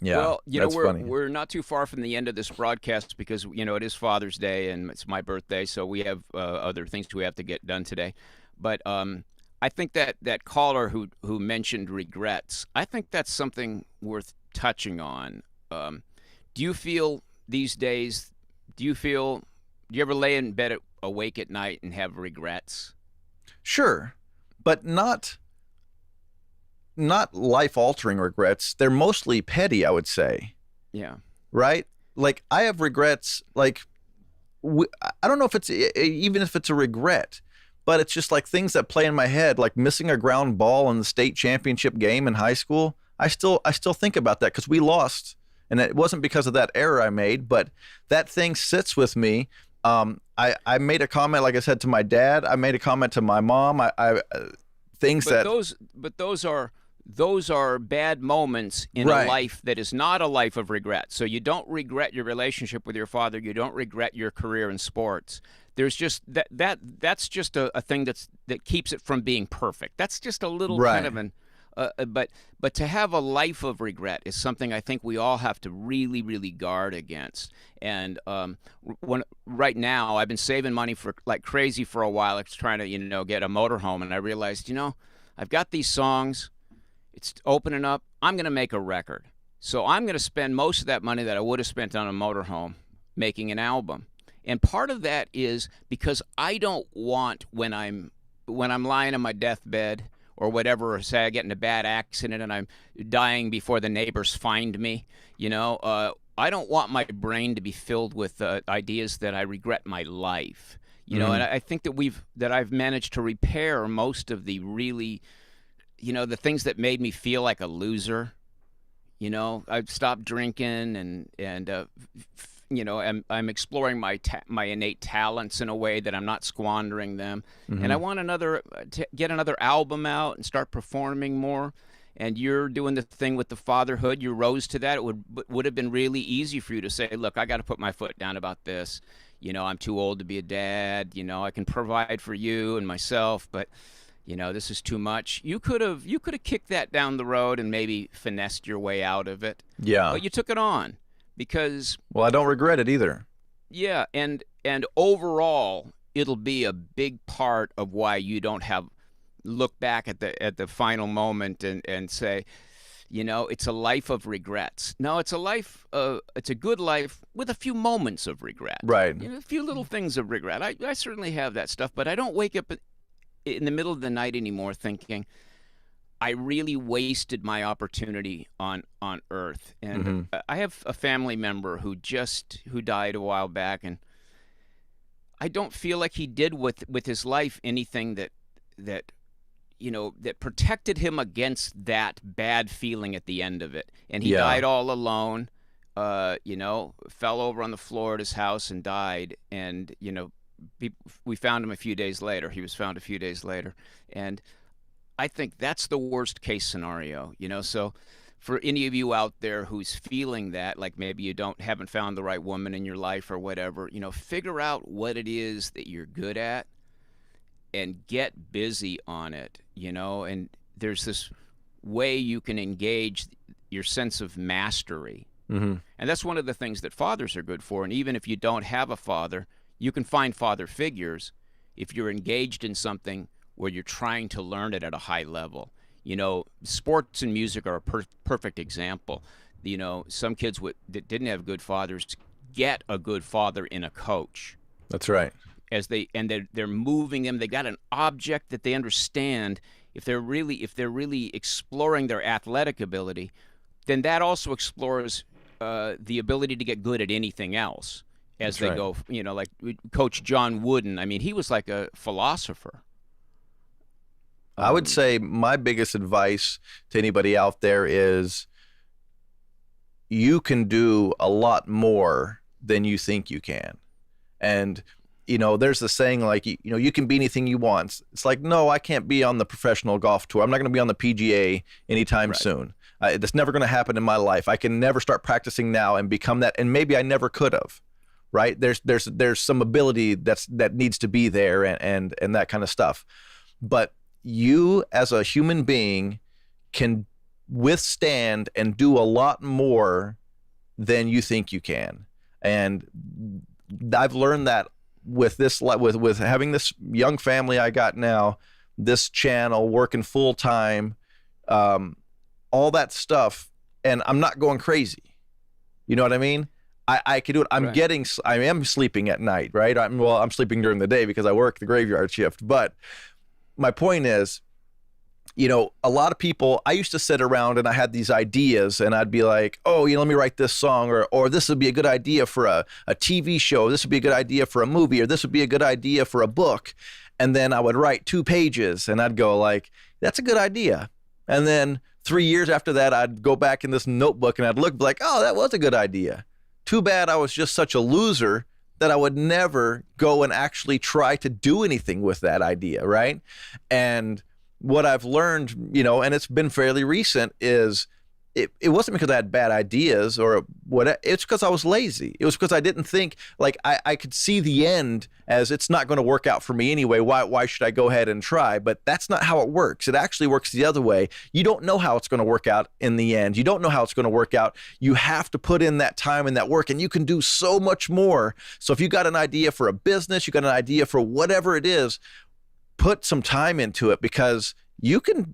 Speaker 1: Yeah,
Speaker 2: well,
Speaker 1: funny.
Speaker 2: We're not too far from the end of this broadcast because, it is Father's Day and it's my birthday, so we have other things we have to get done today. But I think that caller who mentioned regrets, I think that's something worth touching on. Do you feel these days, do you ever lay in bed awake at night and have regrets?
Speaker 1: Sure, but not life-altering regrets. They're mostly petty, I would say.
Speaker 2: Yeah.
Speaker 1: Right? Like, I have regrets, like, I don't know if it's a regret, but it's just like things that play in my head, like missing a ground ball in the state championship game in high school. I still think about that because we lost, and it wasn't because of that error I made, but that thing sits with me. I made a comment, like I said, to my dad. I made a comment to my mom.
Speaker 2: Those are bad moments in
Speaker 1: right.
Speaker 2: a life that is not a life of regret. So you don't regret your relationship with your father. You don't regret your career in sports. There's just that's just a thing that keeps it from being perfect. That's just a little
Speaker 1: right.
Speaker 2: kind of an but to have a life of regret is something I think we all have to really, really guard against. And right now I've been saving money for like crazy for a while. I was trying to get a motorhome, and I realized I've got these songs. It's opening up. I'm going to make a record. So I'm going to spend most of that money that I would have spent on a motorhome making an album. And part of that is because I don't want when I'm lying on my deathbed or whatever, or say I get in a bad accident and I'm dying before the neighbors find me, I don't want my brain to be filled with ideas that I regret my life. And I think that I've managed to repair most of the really the things that made me feel like a loser. I've stopped drinking and I'm exploring my innate talents in a way that I'm not squandering them.
Speaker 1: Mm-hmm.
Speaker 2: And I want to get another album out and start performing more. And you're doing the thing with the fatherhood. You rose to that. It would have been really easy for you to say, look, I got to put my foot down about this. I'm too old to be a dad. I can provide for you and myself, but this is too much. You could have kicked that down the road and maybe finessed your way out of it.
Speaker 1: Yeah.
Speaker 2: But you took it on because,
Speaker 1: well, I don't regret it either.
Speaker 2: yeah, and overall, it'll be a big part of why you don't look back at the final moment and say, it's a life of regrets. No, it's a good life with a few moments of regret.
Speaker 1: Right.
Speaker 2: A few little things of regret. I certainly have that stuff, but I don't wake up in the middle of the night anymore thinking I really wasted my opportunity on Earth. And I have a family member who died a while back, and I don't feel like he did with his life anything that protected him against that bad feeling at the end of it. And he died all alone, fell over on the floor at his house and died. And, we found him a few days later. He was found a few days later. And I think that's the worst case scenario, So for any of you out there who's feeling that, like maybe you haven't found the right woman in your life or whatever, figure out what it is that you're good at and get busy on it, and there's this way you can engage your sense of mastery. And that's one of the things that fathers are good for. And even if you don't have a father, you can find father figures if you're engaged in something where you're trying to learn it at a high level. Sports and music are a perfect example. Some kids that didn't have good fathers get a good father in a coach.
Speaker 1: That's right.
Speaker 2: They're moving them. They got an object that they understand. If they're really exploring their athletic ability, then that also explores the ability to get good at anything else as they go. Like Coach John Wooden. I mean, he was like a philosopher.
Speaker 1: I would say my biggest advice to anybody out there is you can do a lot more than you think you can. And there's the saying like, you can be anything you want. It's like, no, I can't be on the professional golf tour. I'm not going to be on the PGA anytime soon. That's never going to happen in my life. I can never start practicing now and become that. And maybe I never could have, right? There's some ability that needs to be there and that kind of stuff. But you as a human being can withstand and do a lot more than you think you can. And I've learned that with having this young family I got now, this channel, working full time, all that stuff, and I'm not going crazy. You know what I mean? I can do it. I am sleeping at night, right? I'm sleeping during the day because I work the graveyard shift. But my point is, a lot of people, I used to sit around and I had these ideas and I'd be like, oh, let me write this song, or this would be a good idea for a TV show. This would be a good idea for a movie, or this would be a good idea for a book. And then I would write 2 pages and I'd go like, that's a good idea. And then 3 years after that, I'd go back in this notebook and I'd look like, oh, that was a good idea. Too bad I was just such a loser that I would never go and actually try to do anything with that idea, right? And what I've learned, and it's been fairly recent, is it wasn't because I had bad ideas or what. It's because I was lazy. It was because I didn't think, like, I could see the end as it's not going to work out for me anyway. Why should I go ahead and try? But that's not how it works. It actually works the other way. You don't know how it's going to work out in the end. You don't know how it's going to work out. You have to put in that time and that work, and you can do so much more. So if you got an idea for a business, you got an idea for whatever it is, put some time into it, because you can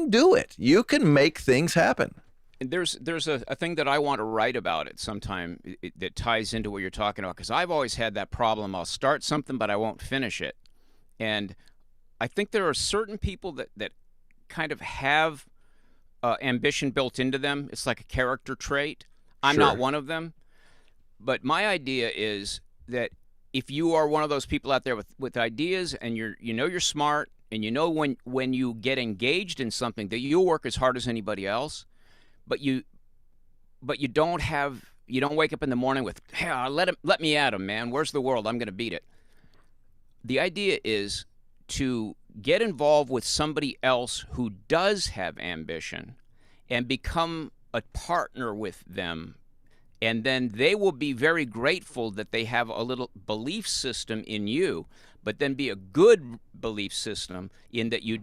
Speaker 1: do it. You can make things happen.
Speaker 2: And there's a thing that I want to write about it sometime that ties into what you're talking about, because I've always had that problem. I'll start something, but I won't finish it. And I think there are certain people that kind of have ambition built into them. It's like a character trait. I'm not one of them. But my idea is that if you are one of those people out there with ideas, and you're smart, and when you get engaged in something that you'll work as hard as anybody else, but you don't wake up in the morning with, hey, let me at him, man. Where's the world? I'm going to beat it. The idea is to get involved with somebody else who does have ambition and become a partner with them and then they will be very grateful that they have a little belief system in you, but then be a good belief system in that you're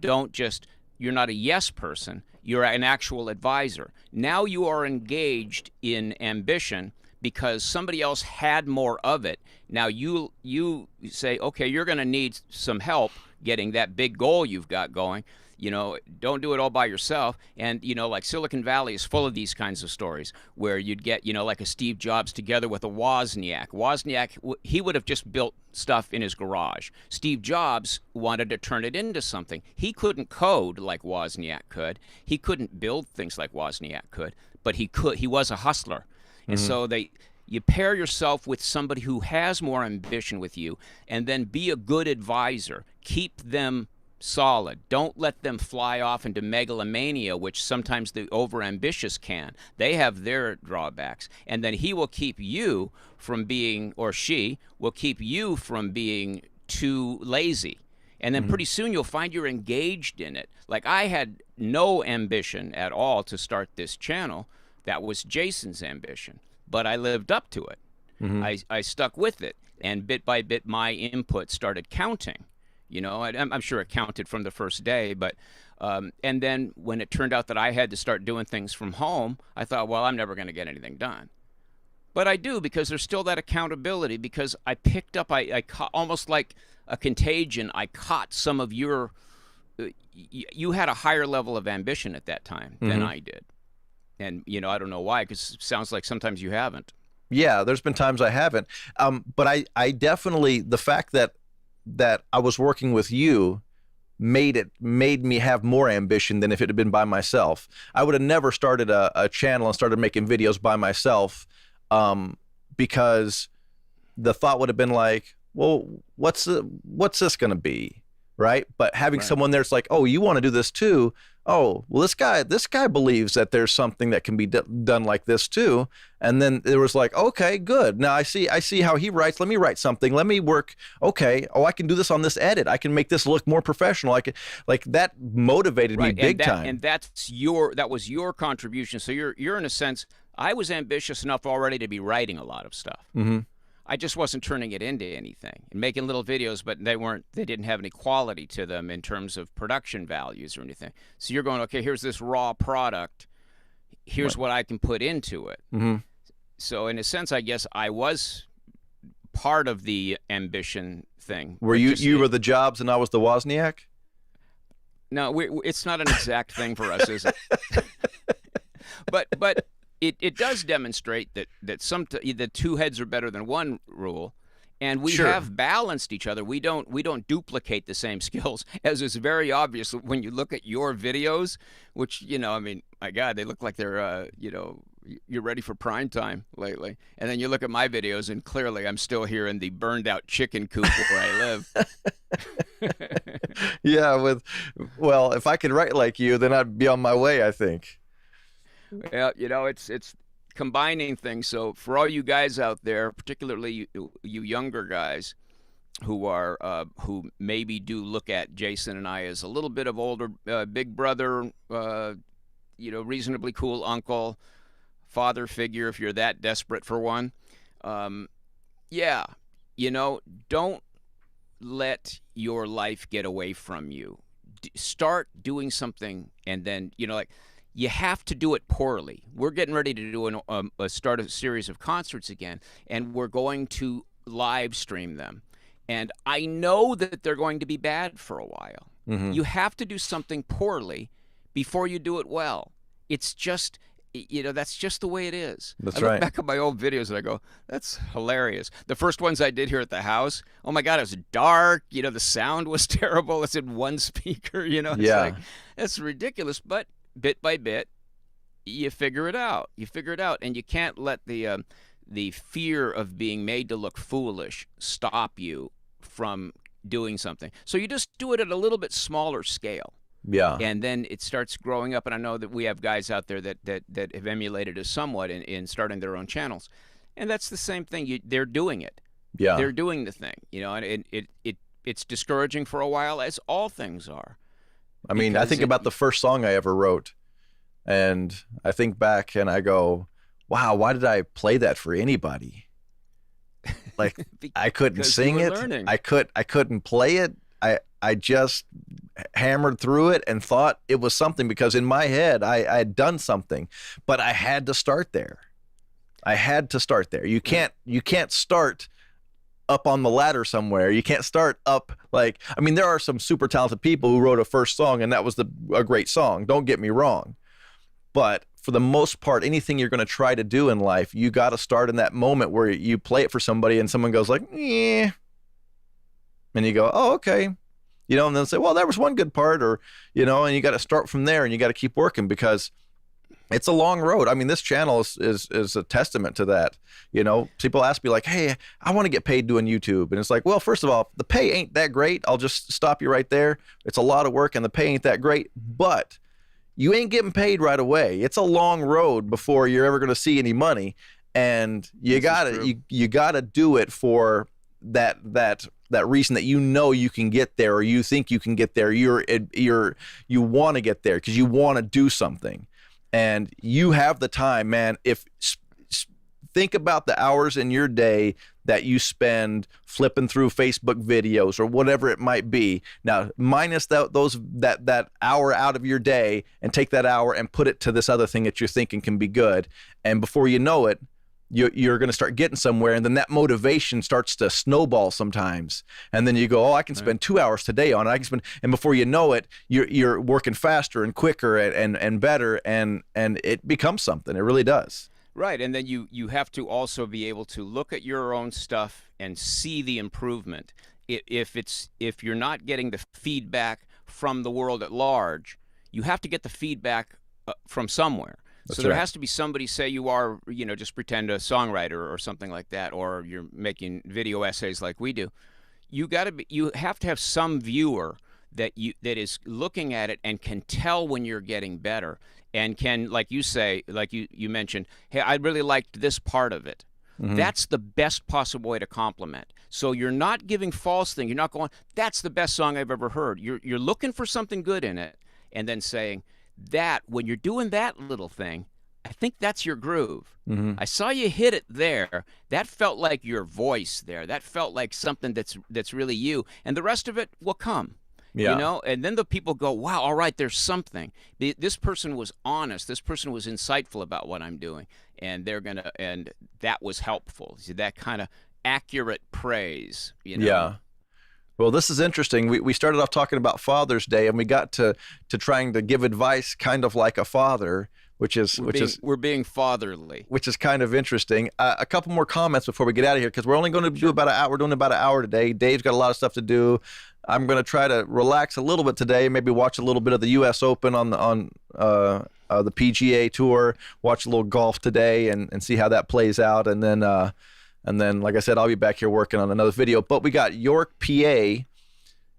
Speaker 2: not a yes person, you're an actual advisor. Now you are engaged in ambition because somebody else had more of it. Now you say, okay, you're going to need some help getting that big goal you've got going. Don't do it all by yourself. And, like Silicon Valley is full of these kinds of stories where you'd get, like a Steve Jobs together with a Wozniak. Wozniak, he would have just built stuff in his garage. Steve Jobs wanted to turn it into something. He couldn't code like Wozniak could. He couldn't build things like Wozniak could, but he could. He was a hustler. And so you pair yourself with somebody who has more ambition with you, and then be a good advisor. Keep them solid. Don't let them fly off into megalomania, which sometimes the overambitious can. They have their drawbacks. And then he will keep you from being, or she will keep you from being too lazy. And then pretty soon you'll find you're engaged in it. Like, I had no ambition at all to start this channel. That was Jason's ambition. But I lived up to it. I stuck with it. And bit by bit, my input started counting. I'm sure it counted from the first day, but and then when it turned out that I had to start doing things from home, I thought, well, I'm never going to get anything done. But I do, because there's still that accountability, because I picked up, I caught, almost like a contagion, I caught some of your, you had a higher level of ambition at that time than I did. And, I don't know why, because it sounds like sometimes you haven't.
Speaker 1: Yeah, there's been times I haven't. But I definitely, the fact that I was working with you made me have more ambition than if it had been by myself. I would have never started a channel and started making videos by myself, because the thought would have been like, well, what's this going to be, right? But having someone there's like, oh, you want to do this too? Oh, well, this guy believes that there's something that can be done like this too. And then there was like, okay, good. Now I see how he writes. Let me write something. Let me work. Okay. Oh, I can do this on this edit. I can make this look more professional. I can, like, that motivated me big time.
Speaker 2: And that was your contribution. So you're in a sense, I was ambitious enough already to be writing a lot of stuff. I just wasn't turning it into anything and making little videos, but they didn't have any quality to them in terms of production values or anything. So you're going, okay, here's this raw product. Here's what I can put into it. So in a sense, I guess I was part of the ambition thing.
Speaker 1: Were you were the Jobs and I was the Wozniak?
Speaker 2: No, it's not an exact thing for us, is it? But it does demonstrate that the two heads are better than one rule, and we have balanced each other. We don't duplicate the same skills, as is very obvious when you look at your videos, which, I mean, my God, they look like they're you're ready for prime time lately. And then you look at my videos, and clearly I'm still here in the burned out chicken coop where I live.
Speaker 1: Yeah, well, if I could write like you, then I'd be on my way, I think.
Speaker 2: Yeah, it's combining things. So for all you guys out there, particularly you younger guys who maybe do look at Jason and I as a little bit of older big brother, reasonably cool uncle, father figure, if you're that desperate for one. Don't let your life get away from you. Start doing something, and then, you have to do it poorly. We're getting ready to do start a series of concerts again, and we're going to live stream them. And I know that they're going to be bad for a while. You have to do something poorly before you do it well. It's just, that's just the way it is.
Speaker 1: That's
Speaker 2: I
Speaker 1: right.
Speaker 2: look back at my old videos and I go, that's hilarious. The first ones I did here at the house, oh my God, it was dark. The sound was terrible. It's in one speaker. It's like, that's ridiculous. But bit by bit, you figure it out. And you can't let the fear of being made to look foolish stop you from doing something. So you just do it at a little bit smaller scale.
Speaker 1: Yeah.
Speaker 2: And then it starts growing up. And I know that we have guys out there that have emulated us somewhat in starting their own channels. And that's the same thing. They're doing it.
Speaker 1: Yeah.
Speaker 2: They're doing the thing. And it's discouraging for a while, as all things are.
Speaker 1: I mean, I think about the first song I ever wrote, and I think back and I go, wow, why did I play that for anybody? Like, I couldn't sing it.
Speaker 2: Learning.
Speaker 1: I couldn't play it. I just hammered through it and thought it was something, because in my head I had done something, but I had to start there. I had to start there. You can't start up on the ladder somewhere. You can't start up, like, I mean, there are some super talented people who wrote a first song and that was a great song. Don't get me wrong. But for the most part, anything you're going to try to do in life, you got to start in that moment where you play it for somebody and someone goes like, yeah. And you go, oh, okay. You know, and then say, well, there was one good part, or, you know, and you got to start from there and you got to keep working, because it's a long road. I mean, this channel is a testament to that. You know, people ask me like, hey, I want to get paid doing YouTube. And it's like, well, first of all, the pay ain't that great. I'll just stop you right there. It's a lot of work and the pay ain't that great, but you ain't getting paid right away. It's a long road before you're ever going to see any money. And you gotta do it for that reason that you know you can get there, or you think you can get there. You want to get there because you want to do something. And you have the time, man. Think about the hours in your day that you spend flipping through Facebook videos or whatever it might be. Now, minus that hour out of your day, and take that hour and put it to this other thing that you're thinking can be good. And before you know it, you're going to start getting somewhere, and then that motivation starts to snowball sometimes. And then you go, oh, I can spend 2 hours today on it. And before you know it, you're working faster and quicker and better, and it becomes something. It really does.
Speaker 2: Right, and then you have to also be able to look at your own stuff and see the improvement. If you're not getting the feedback from the world at large, you have to get the feedback from somewhere.
Speaker 1: That's
Speaker 2: so there
Speaker 1: right.
Speaker 2: has to be somebody, say you are, just pretend a songwriter or something like that, or you're making video essays like we do. You have to have some viewer that is looking at it and can tell when you're getting better, and can, like you say, like you mentioned, hey, I really liked this part of it. Mm-hmm. That's the best possible way to compliment. So you're not giving false things. You're not going, that's the best song I've ever heard. You're looking for something good in it, and then saying, that when you're doing that little thing, I think that's your groove. Mm-hmm. I saw you hit it there. That felt like your voice there. That felt like something that's really you. And the rest of it will come. Yeah. And then the people go, wow, all right, there's something. This person was honest. This person was insightful about what I'm doing. And and that was helpful. See, that kind of accurate praise,
Speaker 1: Yeah. Well, this is interesting. We started off talking about Father's Day, and we got to trying to give advice kind of like a father,
Speaker 2: we're being fatherly,
Speaker 1: which is kind of interesting. A couple more comments before we get out of here, because we're only going to do about an hour. We're doing about an hour today. Dave's got a lot of stuff to do. I'm going to try to relax a little bit today. Maybe watch a little bit of the U.S. Open on the PGA Tour. Watch a little golf today and see how that plays out, and then, like I said, I'll be back here working on another video. But we got York, PA,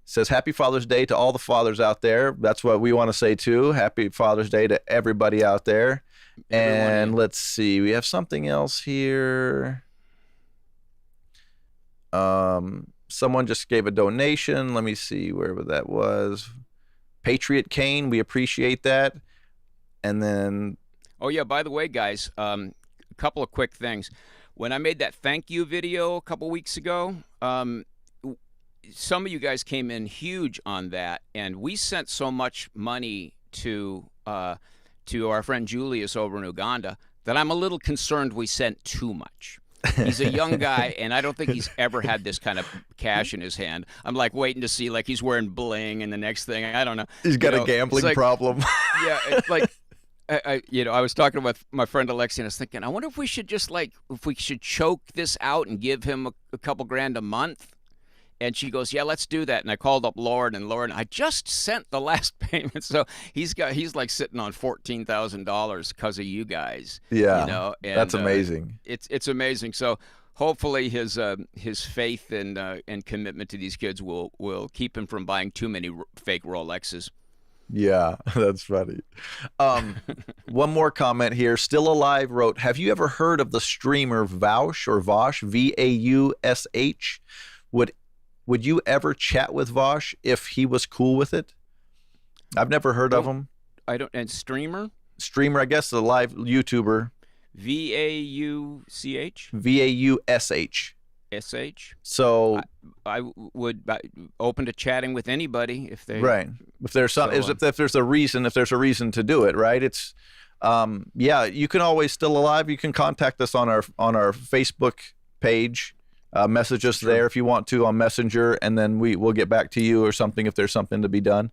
Speaker 1: says, Happy Father's Day to all the fathers out there. That's what we want to say, too. Happy Father's Day to everybody out there. And let's see. We have something else here. Someone just gave a donation. Let me see wherever that was. Patriot Kane, we appreciate that. And then...
Speaker 2: Oh, yeah, by the way, guys, a couple of quick things. When I made that thank you video a couple weeks ago, some of you guys came in huge on that, and we sent so much money to our friend Julius over in Uganda that I'm a little concerned we sent too much. He's a young guy, and I don't think he's ever had this kind of cash in his hand. I'm like waiting to see, like, he's wearing bling, and the next thing, I don't know.
Speaker 1: He's got a gambling problem.
Speaker 2: Yeah, it's like... I was talking with my friend Alexi, and I was thinking, I wonder if we should choke this out and give him a couple grand a month. And she goes, yeah, let's do that. And I called up Lauren, I just sent the last payment. So he's like sitting on $14,000 because of you guys.
Speaker 1: Yeah, and, that's amazing.
Speaker 2: It's amazing. So hopefully his faith and commitment to these kids will keep him from buying too many fake Rolexes.
Speaker 1: Yeah, that's funny. One more comment here. Still Alive wrote, have you ever heard of the streamer Vaush or Vosh, V-A-U-S-H? Would you ever chat with Vosh if he was cool with it? I've never heard of him.
Speaker 2: I don't. And streamer?
Speaker 1: Streamer, I guess, a live YouTuber.
Speaker 2: VAUCH?
Speaker 1: VAUSH.
Speaker 2: SH?
Speaker 1: So
Speaker 2: I would open to chatting with anybody if they
Speaker 1: right. If there's some,
Speaker 2: So,
Speaker 1: if there's a reason to do it, right? It's yeah, you can always still alive. You can contact us on our Facebook page. Message us there if you want to on Messenger, and then we'll get back to you or something if there's something to be done.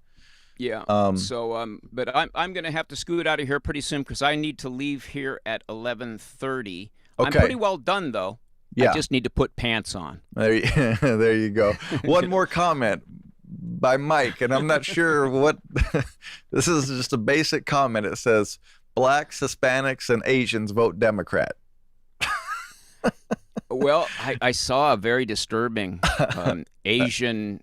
Speaker 2: Yeah. But I'm going to have to scoot out of here pretty soon because I need to leave here at 11:30.
Speaker 1: Okay.
Speaker 2: I'm pretty well done though.
Speaker 1: Yeah.
Speaker 2: I just need to put pants on.
Speaker 1: There you go. One more comment by Mike, and I'm not sure what this is. Just a basic comment. It says blacks, Hispanics, and Asians vote Democrat.
Speaker 2: Well, I saw a very disturbing Asian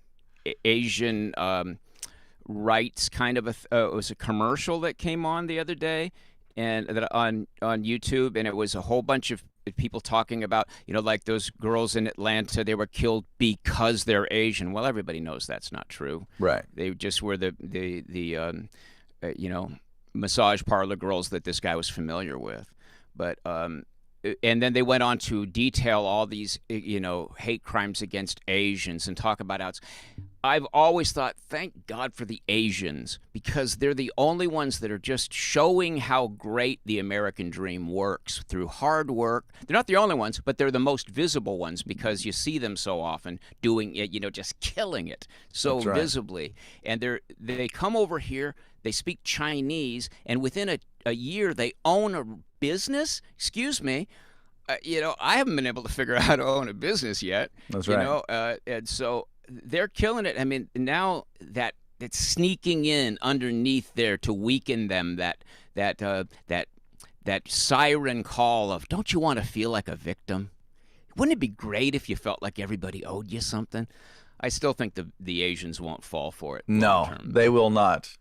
Speaker 2: rights kind of it was a commercial that came on the other day, and that on YouTube, and it was a whole bunch of people talking about, like those girls in Atlanta, they were killed because they're Asian. Well, everybody knows that's not true.
Speaker 1: Right.
Speaker 2: They just were the massage parlor girls that this guy was familiar with. But and then they went on to detail all these, hate crimes against Asians and talk about how I've always thought, thank God for the Asians, because they're the only ones that are just showing how great the American dream works through hard work. They're not the only ones, but they're the most visible ones because you see them so often doing it, just killing it so visibly. And they come over here, they speak Chinese, and within a year they own a business. Excuse me. I haven't been able to figure out how to own a business yet.
Speaker 1: That's right.
Speaker 2: And so they're killing it. I mean, now that it's sneaking in underneath there to weaken them, that siren call of, don't you want to feel like a victim? Wouldn't it be great if you felt like everybody owed you something? I still think the Asians won't fall for it.
Speaker 1: No, they will not.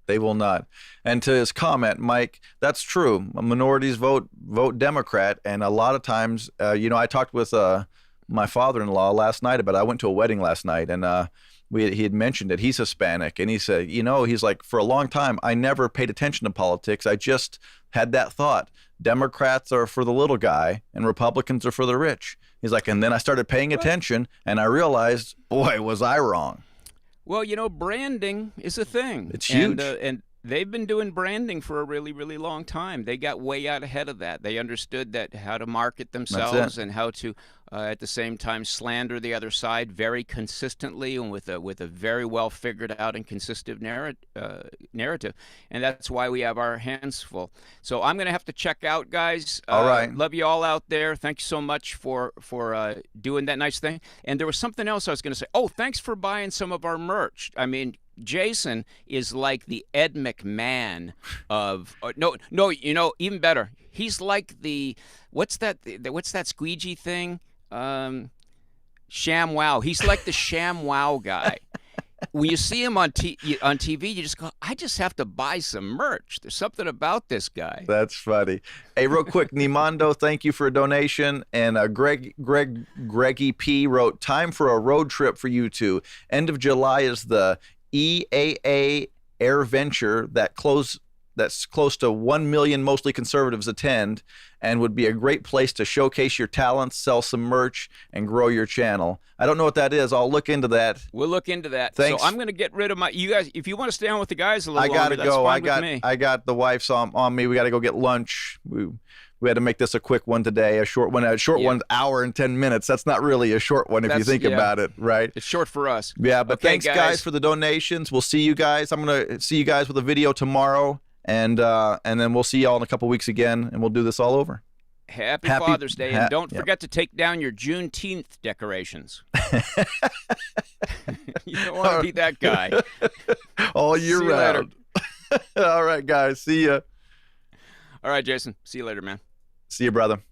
Speaker 1: They will not. And to his comment, Mike, that's true. Minorities vote Democrat, and a lot of times, I talked with my father-in-law last night about it. I went to a wedding last night, and he had mentioned it. He's Hispanic, and he said, he's like, for a long time, I never paid attention to politics. I just had that thought. Democrats are for the little guy, and Republicans are for the rich. He's like, and then I started paying attention, and I realized, boy, was I wrong.
Speaker 2: Well, branding is a thing.
Speaker 1: It's huge.
Speaker 2: And they've been doing branding for a really, really long time. They got way out ahead of that. They understood how to market themselves and how to, at the same time, slander the other side very consistently and with a very well figured out and consistent narrative. And that's why we have our hands full. So I'm going to have to check out, guys.
Speaker 1: All right.
Speaker 2: Love you all out there. Thank you so much for doing that nice thing. And there was something else I was going to say. Oh, thanks for buying some of our merch. I mean, Jason is like the Ed McMahon of even better. He's like the what's that squeegee thing? ShamWow. He's like the ShamWow guy. When you see him on TV, you just go, I just have to buy some merch. There's something about this guy.
Speaker 1: That's funny. Hey, real quick, Nimando, thank you for a donation. And Greggy P wrote, time for a road trip for you two. End of July is the EAA Air Venture that's close to 1 million mostly conservatives attend, and would be a great place to showcase your talents, sell some merch, and grow your channel. I don't know what that is. I'll look into that.
Speaker 2: We'll look into that.
Speaker 1: Thanks.
Speaker 2: So I'm going to get rid of you guys. If you want to stay on with the guys a little
Speaker 1: longer,
Speaker 2: that's fine with me.
Speaker 1: I got the wife's on me. We got to go get lunch. We had to make this a quick one today, a short one. A short one's hour and 10 minutes. That's not really a short one if you think about it, right?
Speaker 2: It's short for us.
Speaker 1: Yeah, but thanks, guys, for the donations. We'll see you guys. I'm going to see you guys with a video tomorrow, and then we'll see y'all in a couple weeks again, and we'll do this all over.
Speaker 2: Happy Father's Day, and don't forget to take down your Juneteenth decorations. You don't want to be that guy.
Speaker 1: All year round. All right, guys. See ya.
Speaker 2: All right, Jason. See you later, man.
Speaker 1: See you, brother.